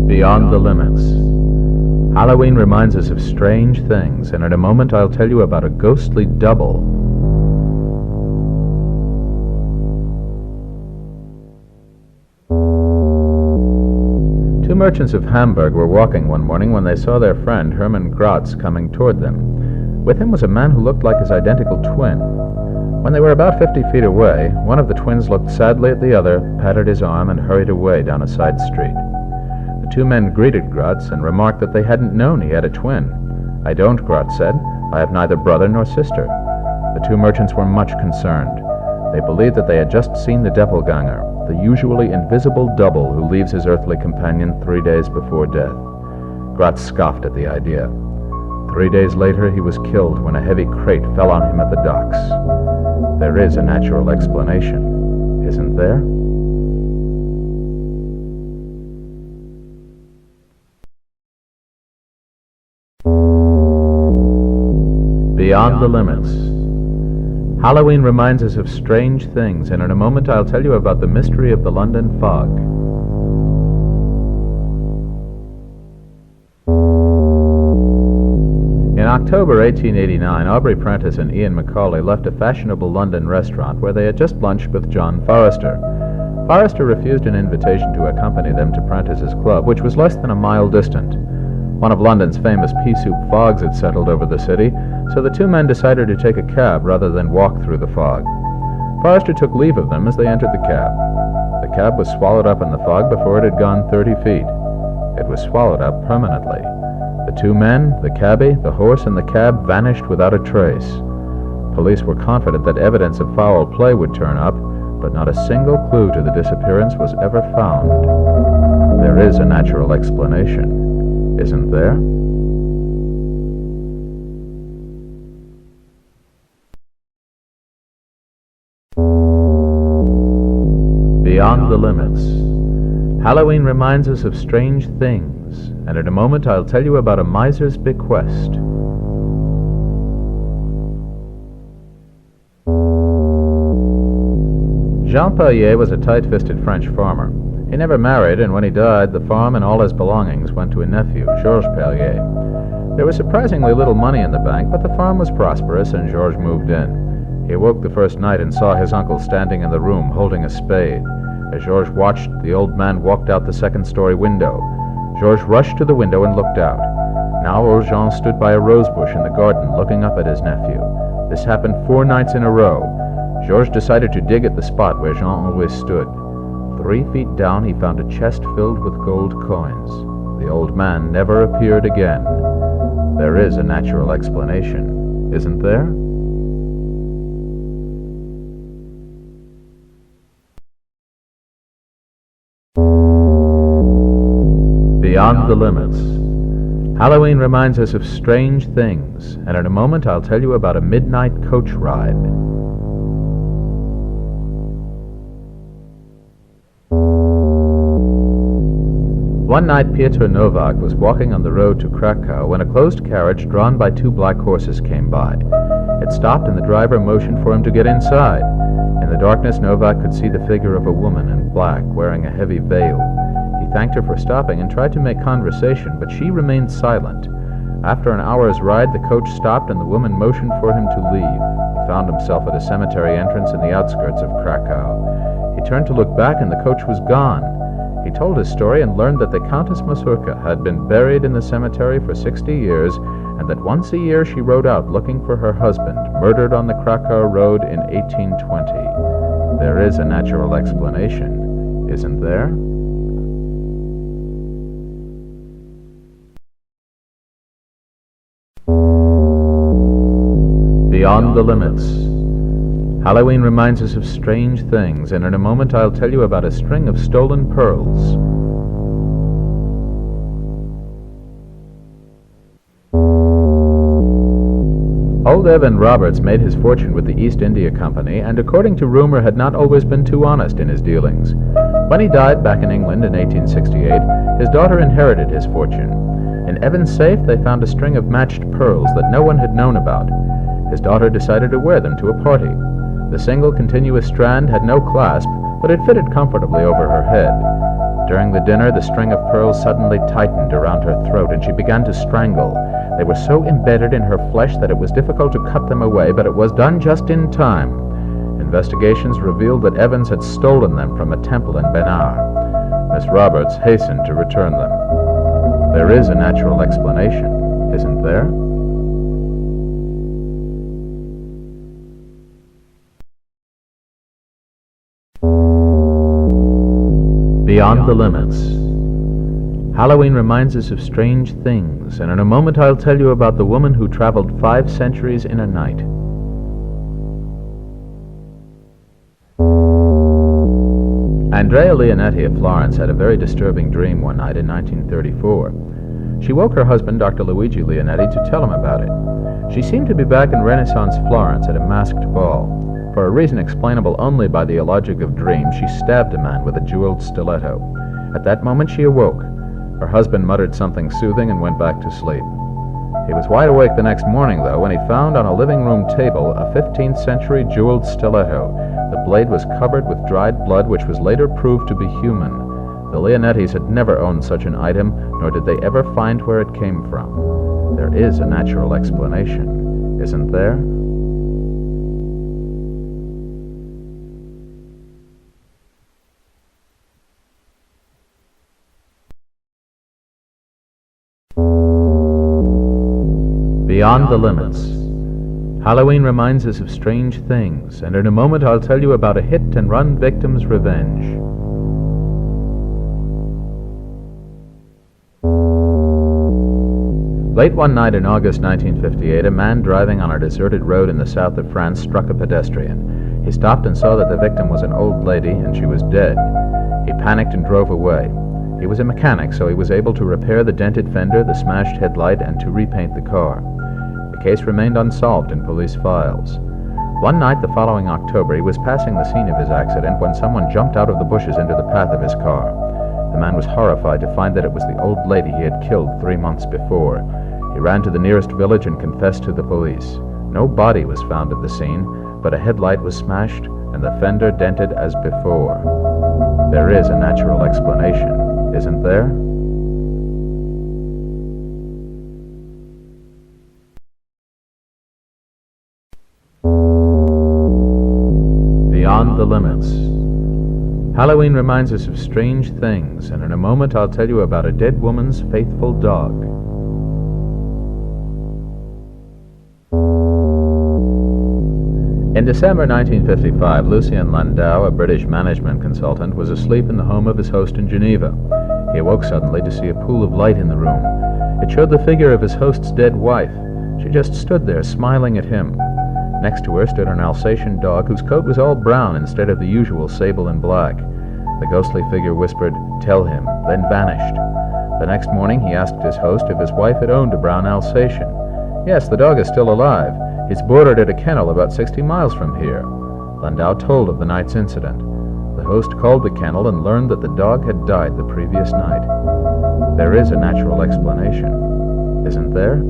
Beyond the limits. Halloween reminds us of strange things, and in a moment I'll tell you about a ghostly double. Two merchants of Hamburg were walking one morning when they saw their friend Hermann Gratz coming toward them. With him was a man who looked like his identical twin. When they were about 50 feet away, one of the twins looked sadly at the other, patted his arm, and hurried away down a side street. The two men greeted Gratz and remarked that they hadn't known he had a twin. "I don't," Gratz said. "I have neither brother nor sister." The two merchants were much concerned. They believed that they had just seen the doppelganger, the usually invisible double who leaves his earthly companion 3 days before death. Gratz scoffed at the idea. 3 days later, he was killed when a heavy crate fell on him at the docks. There is a natural explanation, isn't there? Beyond the limits. Halloween reminds us of strange things, and in a moment I'll tell you about the mystery of the London fog. In October 1889, Aubrey Prentice and Ian Macaulay left a fashionable London restaurant where they had just lunched with John Forrester. Forrester refused an invitation to accompany them to Prentice's club, which was less than a mile distant. One of London's famous pea-soup fogs had settled over the city, so the two men decided to take a cab rather than walk through the fog. Forrester took leave of them as they entered the cab. The cab was swallowed up in the fog before it had gone 30 feet. It was swallowed up permanently. The two men, the cabbie, the horse, and the cab vanished without a trace. Police were confident that evidence of foul play would turn up, but not a single clue to the disappearance was ever found. There is a natural explanation, isn't there? Beyond the limits. Halloween reminds us of strange things, and in a moment I'll tell you about a miser's bequest. Jean Pellier was a tight-fisted French farmer. He never married, and when he died, the farm and all his belongings went to a nephew, Georges Pellier. There was surprisingly little money in the bank, but the farm was prosperous, and Georges moved in. He awoke the first night and saw his uncle standing in the room holding a spade. As Georges watched, the old man walked out the second-story window. Georges rushed to the window and looked out. Now old Jean stood by a rose bush in the garden, looking up at his nephew. This happened 4 nights in a row. Georges decided to dig at the spot where Jean always stood. 3 feet down, he found a chest filled with gold coins. The old man never appeared again. There is a natural explanation, isn't there? Beyond the limits. Halloween reminds us of strange things, and in a moment I'll tell you about a midnight coach ride. One night Piotr Nowak was walking on the road to Krakow when a closed carriage drawn by 2 black horses came by. It stopped and the driver motioned for him to get inside. In the darkness, Nowak could see the figure of a woman in black wearing a heavy veil. He thanked her for stopping and tried to make conversation, but she remained silent. After an hour's ride, the coach stopped and the woman motioned for him to leave. He found himself at a cemetery entrance in the outskirts of Krakow. He turned to look back and the coach was gone. He told his story and learned that the Countess Mazurka had been buried in the cemetery for 60 years and that once a year she rode out looking for her husband, murdered on the Krakow road in 1820. There is a natural explanation, isn't there? Beyond the limits. Halloween reminds us of strange things, and in a moment I'll tell you about a string of stolen pearls. Old Evan Roberts made his fortune with the East India Company, and according to rumor had not always been too honest in his dealings. When he died back in England in 1868, his daughter inherited his fortune. In Evan's safe they found a string of matched pearls that no one had known about. His daughter decided to wear them to a party. The single continuous strand had no clasp, but it fitted comfortably over her head. During the dinner, the string of pearls suddenly tightened around her throat, and she began to strangle. They were so embedded in her flesh that it was difficult to cut them away, but it was done just in time. Investigations revealed that Evans had stolen them from a temple in Benar. Miss Roberts hastened to return them. There is a natural explanation, isn't there? Beyond the limits. Halloween reminds us of strange things, and in a moment I'll tell you about the woman who traveled 5 centuries in a night. Andrea Leonetti of Florence had a very disturbing dream one night in 1934. She woke her husband, Dr. Luigi Leonetti, to tell him about it. She seemed to be back in Renaissance Florence at a masked ball. For a reason explainable only by the illogic of dreams, she stabbed a man with a jeweled stiletto. At that moment she awoke. Her husband muttered something soothing and went back to sleep. He was wide awake the next morning, though, when he found on a living room table a 15th century jeweled stiletto. The blade was covered with dried blood, which was later proved to be human. The Leonettis had never owned such an item, nor did they ever find where it came from. There is a natural explanation, isn't there? Beyond the Limits. Halloween reminds us of strange things, and in a moment I'll tell you about a hit-and-run victim's revenge. Late one night in August 1958, a man driving on a deserted road in the south of France struck a pedestrian. He stopped and saw that the victim was an old lady, and she was dead. He panicked and drove away. He was a mechanic, so he was able to repair the dented fender, the smashed headlight, and to repaint the car. The case remained unsolved in police files. One night the following October, he was passing the scene of his accident when someone jumped out of the bushes into the path of his car. The man was horrified to find that it was the old lady he had killed 3 months before. He ran to the nearest village and confessed to the police. No body was found at the scene, but a headlight was smashed and the fender dented as before. There is a natural explanation, isn't there? Beyond the Limits. Halloween reminds us of strange things, and in a moment I'll tell you about a dead woman's faithful dog. In December 1955, Lucien Landau, a British management consultant, was asleep in the home of his host in Geneva. He awoke suddenly to see a pool of light in the room. It showed the figure of his host's dead wife. She just stood there, smiling at him. Next to her stood an Alsatian dog whose coat was all brown instead of the usual sable and black. The ghostly figure whispered, "Tell him," then vanished. The next morning he asked his host if his wife had owned a brown Alsatian. "Yes, the dog is still alive. He's boarded at a kennel about 60 miles from here." Landau told of the night's incident. The host called the kennel and learned that the dog had died the previous night. There is a natural explanation, isn't there?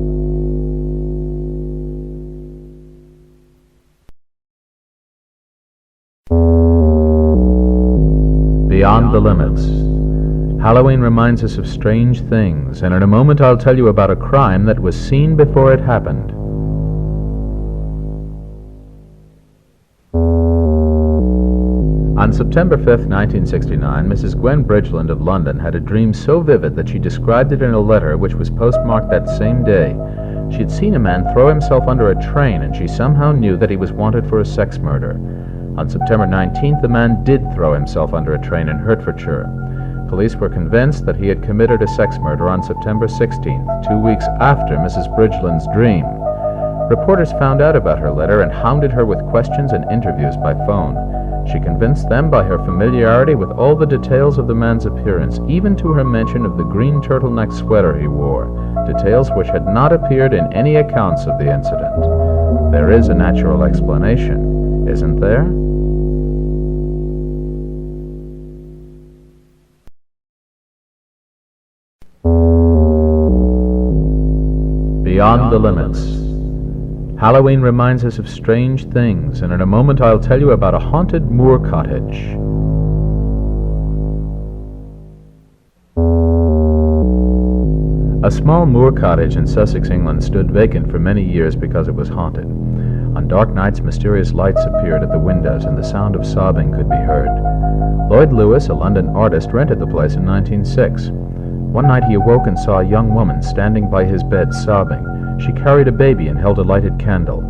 Beyond the Limits. Halloween reminds us of strange things, and in a moment I'll tell you about a crime that was seen before it happened. On September 5, 1969, Mrs. Gwen Bridgeland of London had a dream so vivid that she described it in a letter which was postmarked that same day. She had seen a man throw himself under a train, and she somehow knew that he was wanted for a sex murder. On September 19th, the man did throw himself under a train in Hertfordshire. Police were convinced that he had committed a sex murder on September 16th, 2 weeks after Mrs. Bridgeland's dream. Reporters found out about her letter and hounded her with questions and interviews by phone. She convinced them by her familiarity with all the details of the man's appearance, even to her mention of the green turtleneck sweater he wore, details which had not appeared in any accounts of the incident. There is a natural explanation, isn't there? Beyond the Limits. Halloween reminds us of strange things, and in a moment I'll tell you about a haunted moor cottage. A small moor cottage in Sussex, England stood vacant for many years because it was haunted. On dark nights, mysterious lights appeared at the windows and the sound of sobbing could be heard. Lloyd Lewis, a London artist, rented the place in 1906. One night he awoke and saw a young woman standing by his bed sobbing. She carried a baby and held a lighted candle.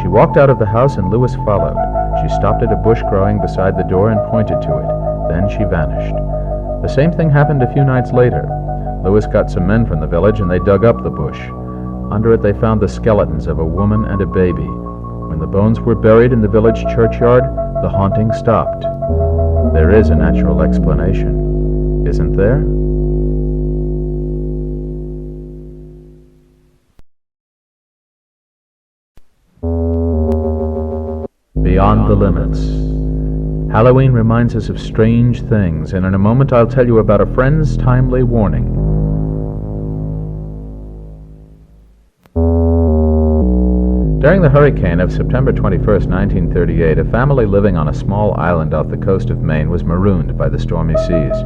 She walked out of the house and Lewis followed. She stopped at a bush growing beside the door and pointed to it. Then she vanished. The same thing happened a few nights later. Lewis got some men from the village and they dug up the bush. Under it they found the skeletons of a woman and a baby. When the bones were buried in the village churchyard, the haunting stopped. There is a natural explanation, isn't there? Beyond the Limits. Halloween reminds us of strange things, and in a moment I'll tell you about a crime that was seen before it happened. On September 5, 1969, Mrs. Gwen Bridgeland of London had a dream so vivid that she described it in a letter which was postmarked that same day. She had seen a man throw himself under a train, and she somehow knew that he was wanted for a sex murder. Police were convinced that he had committed a sex murder on September 16th, 2 weeks after Mrs. Bridgeland's dream. Reporters found out about her letter and hounded her with questions and interviews by phone. She convinced them by her familiarity with all the details of the man's appearance, even to her mention of the green turtleneck sweater he wore, details which had not appeared in any accounts of the incident. There is a natural explanation, isn't there? Beyond the limits. Halloween reminds us of strange things, and in a moment I'll tell you about a friend's timely warning. During the hurricane of September 21st, 1938, a family living on a small island off the coast of Maine was marooned by the stormy seas.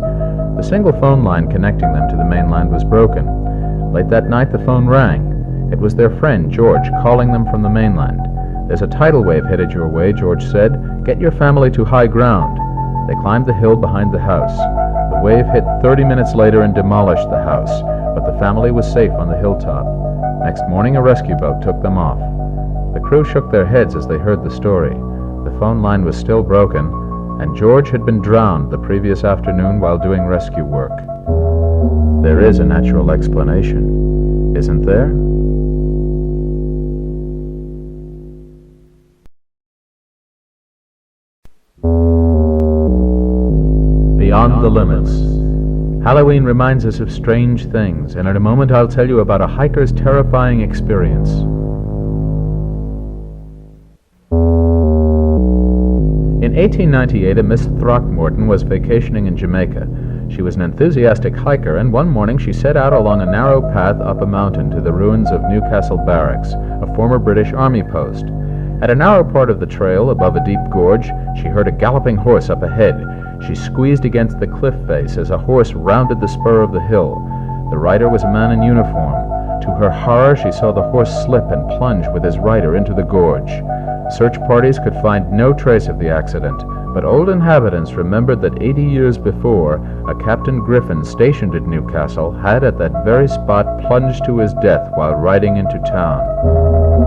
The single phone line connecting them to the mainland was broken. Late that night, the phone rang. It was their friend, George, calling them from the mainland. "There's a tidal wave headed your way," George said. "Get your family to high ground." They climbed the hill behind the house. The wave hit 30 minutes later and demolished the house, but the family was safe on the hilltop. Next morning, a rescue boat took them off. The crew shook their heads as they heard the story. The phone line was still broken, and George had been drowned the previous afternoon while doing rescue work. There is a natural explanation, isn't there? Beyond the limits. Halloween reminds us of strange things, and in a moment I'll tell you about a hiker's terrifying experience. In 1898, a Miss Throckmorton was vacationing in Jamaica. She was an enthusiastic hiker, and one morning she set out along a narrow path up a mountain to the ruins of Newcastle Barracks, a former British Army post. At a narrow part of the trail, above a deep gorge, she heard a galloping horse up ahead. She squeezed against the cliff face as a horse rounded the spur of the hill. The rider was a man in uniform. To her horror, she saw the horse slip and plunge with his rider into the gorge. Search parties could find no trace of the accident, but old inhabitants remembered that 80 years before, a Captain Griffin stationed at Newcastle had at that very spot plunged to his death while riding into town.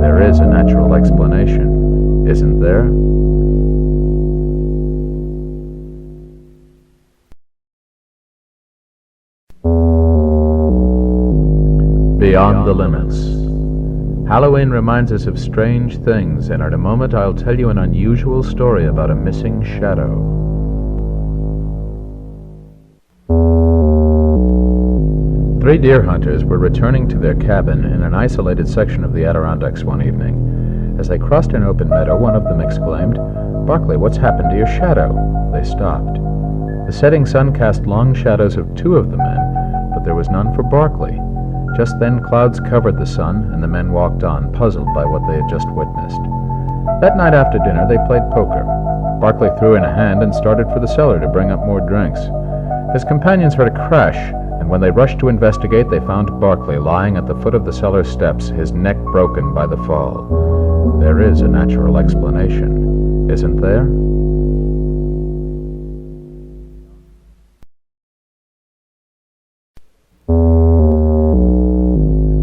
There is a natural explanation, isn't there? Beyond the limits. Halloween reminds us of strange things, and in a moment I'll tell you an unusual story about a missing shadow. Three deer hunters were returning to their cabin in an isolated section of the Adirondacks one evening. As they crossed an open meadow, one of them exclaimed, "Barclay, what's happened to your shadow?" They stopped. The setting sun cast long shadows of two of the men, but there was none for Barclay. Just then clouds covered the sun, and the men walked on, puzzled by what they had just witnessed. That night after dinner, they played poker. Barclay threw in a hand and started for the cellar to bring up more drinks. His companions heard a crash, and when they rushed to investigate, they found Barclay lying at the foot of the cellar steps, his neck broken by the fall. There is a natural explanation, isn't there?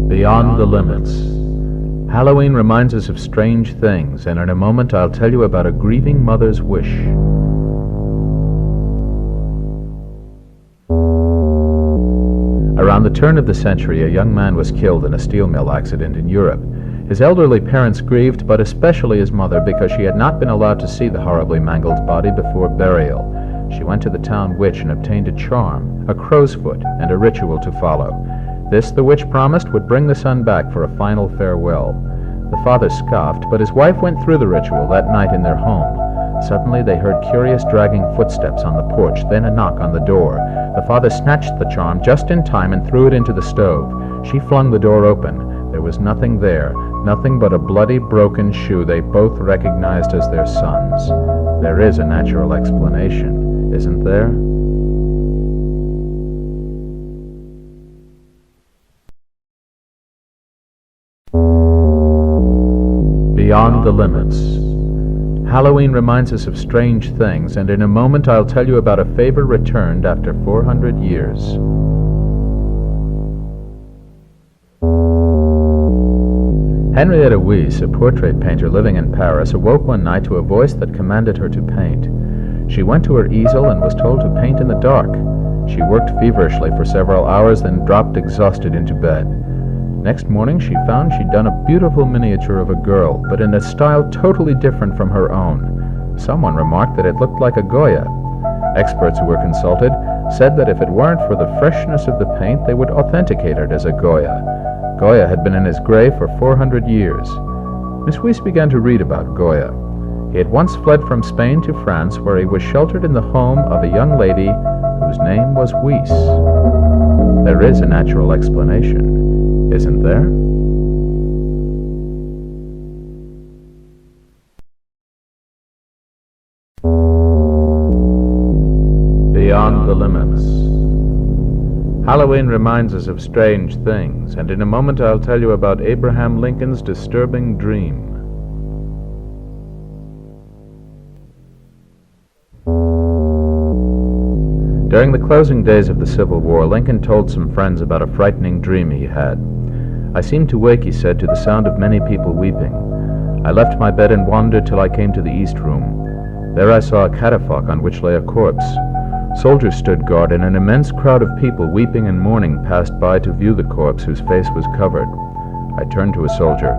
Beyond the limits. Halloween reminds us of strange things, and in a moment I'll tell you about a grieving mother's wish. Around the turn of the century, a young man was killed in a steel mill accident in Europe. His elderly parents grieved, but especially his mother, because she had not been allowed to see the horribly mangled body before burial. She went to the town witch and obtained a charm, a crow's foot, and a ritual to follow. This the witch promised would bring the son back for a final farewell. The father scoffed, but his wife went through the ritual that night in their home. Suddenly they heard curious dragging footsteps on the porch, then a knock on the door. The father snatched the charm just in time and threw it into the stove. She flung the door open. There was nothing there, nothing but a bloody, broken shoe they both recognized as their son's. There is a natural explanation, isn't there? Beyond the limits. Halloween reminds us of strange things, and in a moment I'll tell you about a favor returned after 400 years. Henrietta Weiss, a portrait painter living in Paris, awoke one night to a voice that commanded her to paint. She went to her easel and was told to paint in the dark. She worked feverishly for several hours, then dropped exhausted into bed. Next morning she found she'd done a beautiful miniature of a girl, but in a style totally different from her own. Someone remarked that it looked like a Goya. Experts who were consulted said that if it weren't for the freshness of the paint, they would authenticate it as a Goya. Goya had been in his grave for 400 years. Miss Weiss began to read about Goya. He had once fled from Spain to France, where he was sheltered in the home of a young lady whose name was Weiss. There is a natural explanation, isn't there? Beyond the limits. Halloween reminds us of strange things, and in a moment I'll tell you about Abraham Lincoln's disturbing dream. During the closing days of the Civil War, Lincoln told some friends about a frightening dream he had. "I seemed to wake," he said, "to the sound of many people weeping. I left my bed and wandered till I came to the east room. There I saw a catafalque on which lay a corpse. Soldiers stood guard, and an immense crowd of people, weeping and mourning, passed by to view the corpse whose face was covered. I turned to a soldier.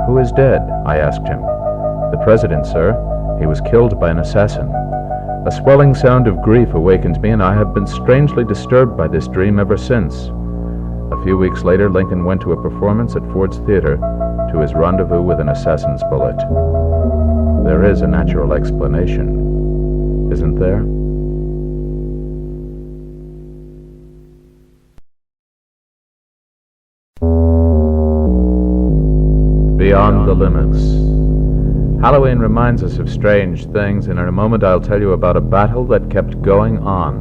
'Who is dead?' I asked him. 'The President, sir. He was killed by an assassin.' A swelling sound of grief awakened me, and I have been strangely disturbed by this dream ever since." A few weeks later, Lincoln went to a performance at Ford's Theater, to his rendezvous with an assassin's bullet. There is a natural explanation, isn't there? Beyond the limits. Halloween reminds us of strange things, and in a moment I'll tell you about a battle that kept going on.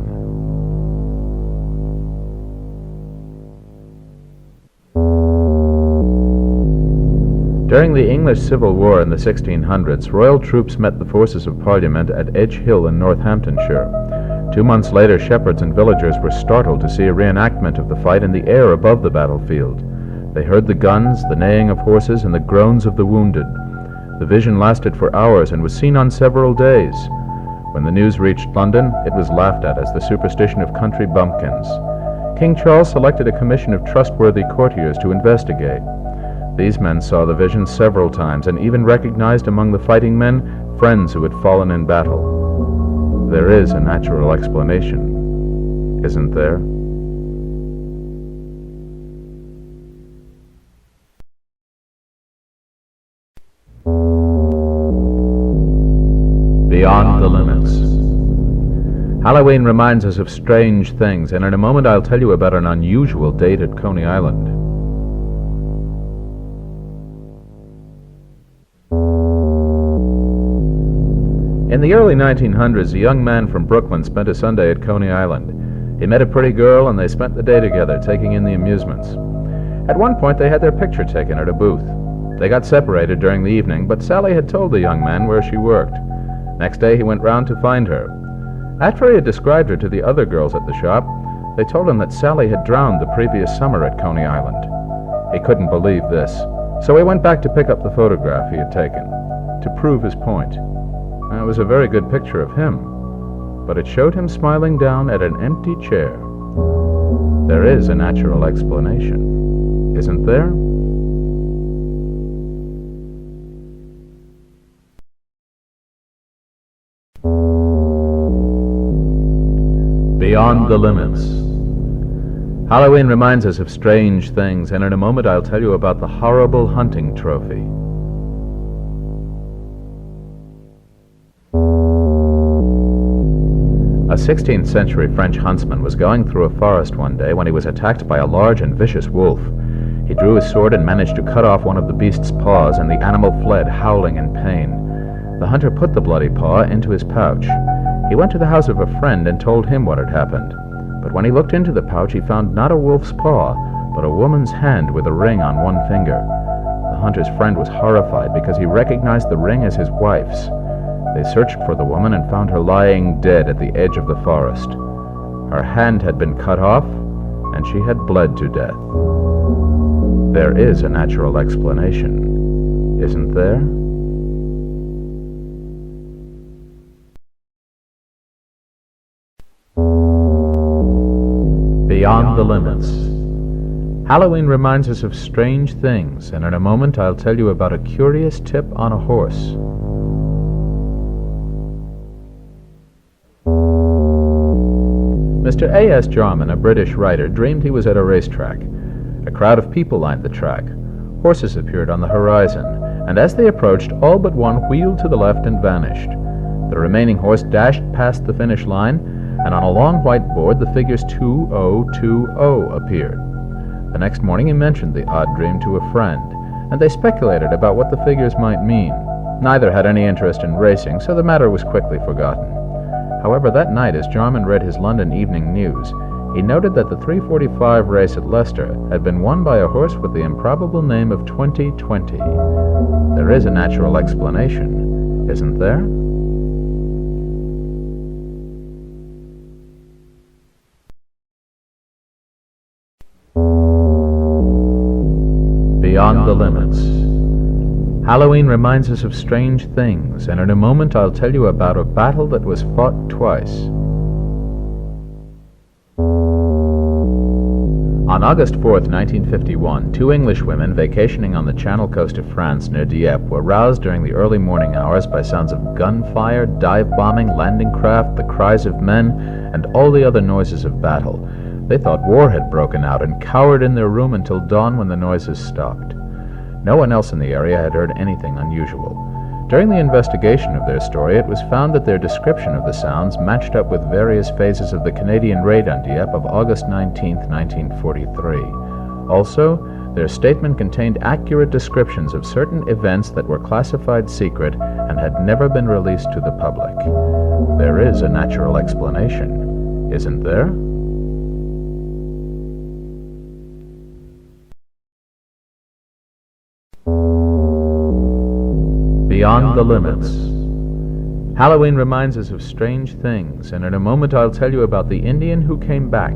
During the English Civil War in the 1600s, royal troops met the forces of Parliament at Edge Hill in Northamptonshire. 2 months later, shepherds and villagers were startled to see a reenactment of the fight in the air above the battlefield. They heard the guns, the neighing of horses, and the groans of the wounded. The vision lasted for hours and was seen on several days. When the news reached London, it was laughed at as the superstition of country bumpkins. King Charles selected a commission of trustworthy courtiers to investigate. These men saw the vision several times and even recognized among the fighting men friends who had fallen in battle. There is a natural explanation, isn't there? Beyond the limits. Halloween reminds us of strange things, and in a moment I'll tell you about an unusual date at Coney Island. In the early 1900s, a young man from Brooklyn spent a Sunday at Coney Island. He met a pretty girl, and they spent the day together, taking in the amusements. At one point, they had their picture taken at a booth. They got separated during the evening, but Sally had told the young man where she worked. Next day, he went round to find her. After he had described her to the other girls at the shop, they told him that Sally had drowned the previous summer at Coney Island. He couldn't believe this, so he went back to pick up the photograph he had taken, to prove his point. It was a very good picture of him, but it showed him smiling down at an empty chair. There is a natural explanation, isn't there? Beyond the limits. Halloween reminds us of strange things, and in a moment I'll tell you about the horrible hunting trophy. A 16th century French huntsman was going through a forest one day when he was attacked by a large and vicious wolf. He drew his sword and managed to cut off one of the beast's paws, and the animal fled, howling in pain. The hunter put the bloody paw into his pouch. He went to the house of a friend and told him what had happened. But when he looked into the pouch, he found not a wolf's paw, but a woman's hand with a ring on one finger. The hunter's friend was horrified because he recognized the ring as his wife's. They searched for the woman and found her lying dead at the edge of the forest. Her hand had been cut off, and she had bled to death. There is a natural explanation, isn't there? Beyond the limits. Halloween reminds us of strange things, and in a moment I'll tell you about a curious tip on a horse. Mr. A.S. Jarman, a British writer, dreamed he was at a racetrack. A crowd of people lined the track. Horses appeared on the horizon, and as they approached, all but one wheeled to the left and vanished. The remaining horse dashed past the finish line, and on a long white board the figures 2020 appeared. The next morning he mentioned the odd dream to a friend, and they speculated about what the figures might mean. Neither had any interest in racing, so the matter was quickly forgotten. However, that night, as Jarman read his London Evening News, he noted that the 3:45 race at Leicester had been won by a horse with the improbable name of 2020. There is a natural explanation, isn't there? Beyond the Limits. Halloween reminds us of strange things, and in a moment I'll tell you about a battle that was fought twice. On August 4th, 1951, two English women vacationing on the Channel coast of France near Dieppe were roused during the early morning hours by sounds of gunfire, dive bombing, landing craft, the cries of men, and all the other noises of battle. They thought war had broken out and cowered in their room until dawn when the noises stopped. No one else in the area had heard anything unusual. During the investigation of their story, it was found that their description of the sounds matched up with various phases of the Canadian raid on Dieppe of August 19, 1943. Also, their statement contained accurate descriptions of certain events that were classified secret and had never been released to the public. There is a natural explanation, isn't there? Beyond the Limits. Halloween reminds us of strange things, and in a moment I'll tell you about the Indian who came back.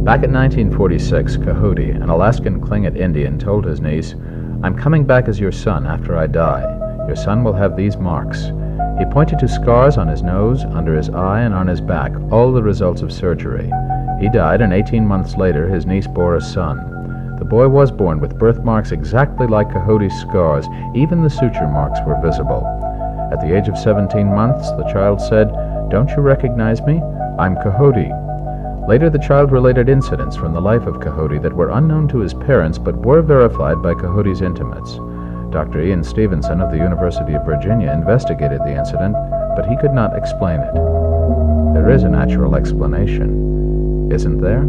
Back in 1946, Coyote, an Alaskan Tlingit Indian, told his niece, "I'm coming back as your son after I die. Your son will have these marks." He pointed to scars on his nose, under his eye, and on his back, all the results of surgery. He died, and 18 months later his niece bore a son. The boy was born with birthmarks exactly like Coyote's scars. Even the suture marks were visible. At the age of 17 months, the child said, "Don't you recognize me? I'm Coyote." Later, the child related incidents from the life of Coyote that were unknown to his parents but were verified by Coyote's intimates. Dr. Ian Stevenson of the University of Virginia investigated the incident, but he could not explain it. There is a natural explanation, isn't there?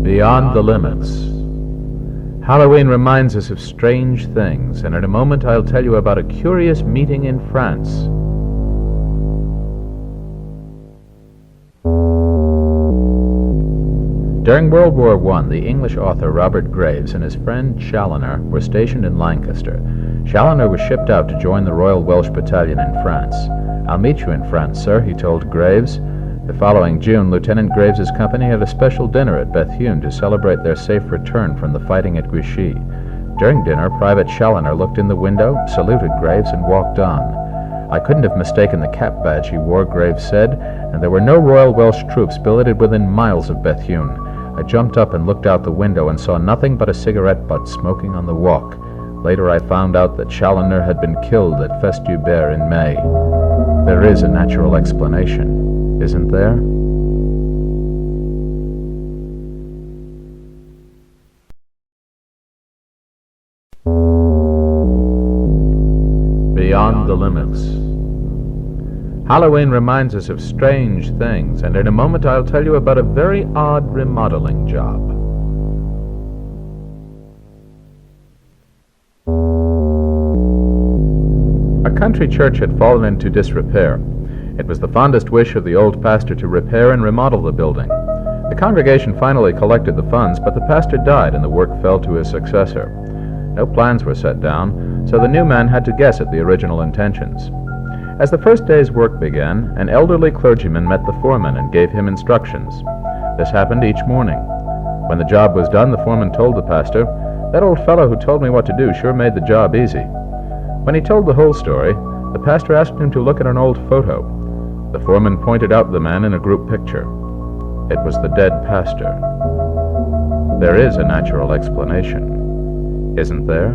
Beyond the Limits. Halloween reminds us of strange things, and in a moment I'll tell you about a curious meeting in France. During World War I, the English author Robert Graves and his friend Challoner were stationed in Lancaster. Challoner was shipped out to join the Royal Welsh Battalion in France. "I'll meet you in France, sir," he told Graves. The following June, Lieutenant Graves's company had a special dinner at Bethune to celebrate their safe return from the fighting at Grouchy. During dinner, Private Challoner looked in the window, saluted Graves, and walked on. "I couldn't have mistaken the cap badge he wore," Graves said, "and there were no Royal Welsh troops billeted within miles of Bethune. I jumped up and looked out the window and saw nothing but a cigarette butt smoking on the walk. Later I found out that Challoner had been killed at Festubert in May. There is a natural explanation, isn't there?" Beyond the Limits. Halloween reminds us of strange things, and in a moment I'll tell you about a very odd remodeling job. A country church had fallen into disrepair. It was the fondest wish of the old pastor to repair and remodel the building. The congregation finally collected the funds, but the pastor died and the work fell to his successor. No plans were set down, so the new man had to guess at the original intentions. As the first day's work began, an elderly clergyman met the foreman and gave him instructions. This happened each morning. When the job was done, the foreman told the pastor, "That old fellow who told me what to do sure made the job easy." When he told the whole story, the pastor asked him to look at an old photo. The foreman pointed out the man in a group picture. It was the dead pastor. There is a natural explanation, isn't there?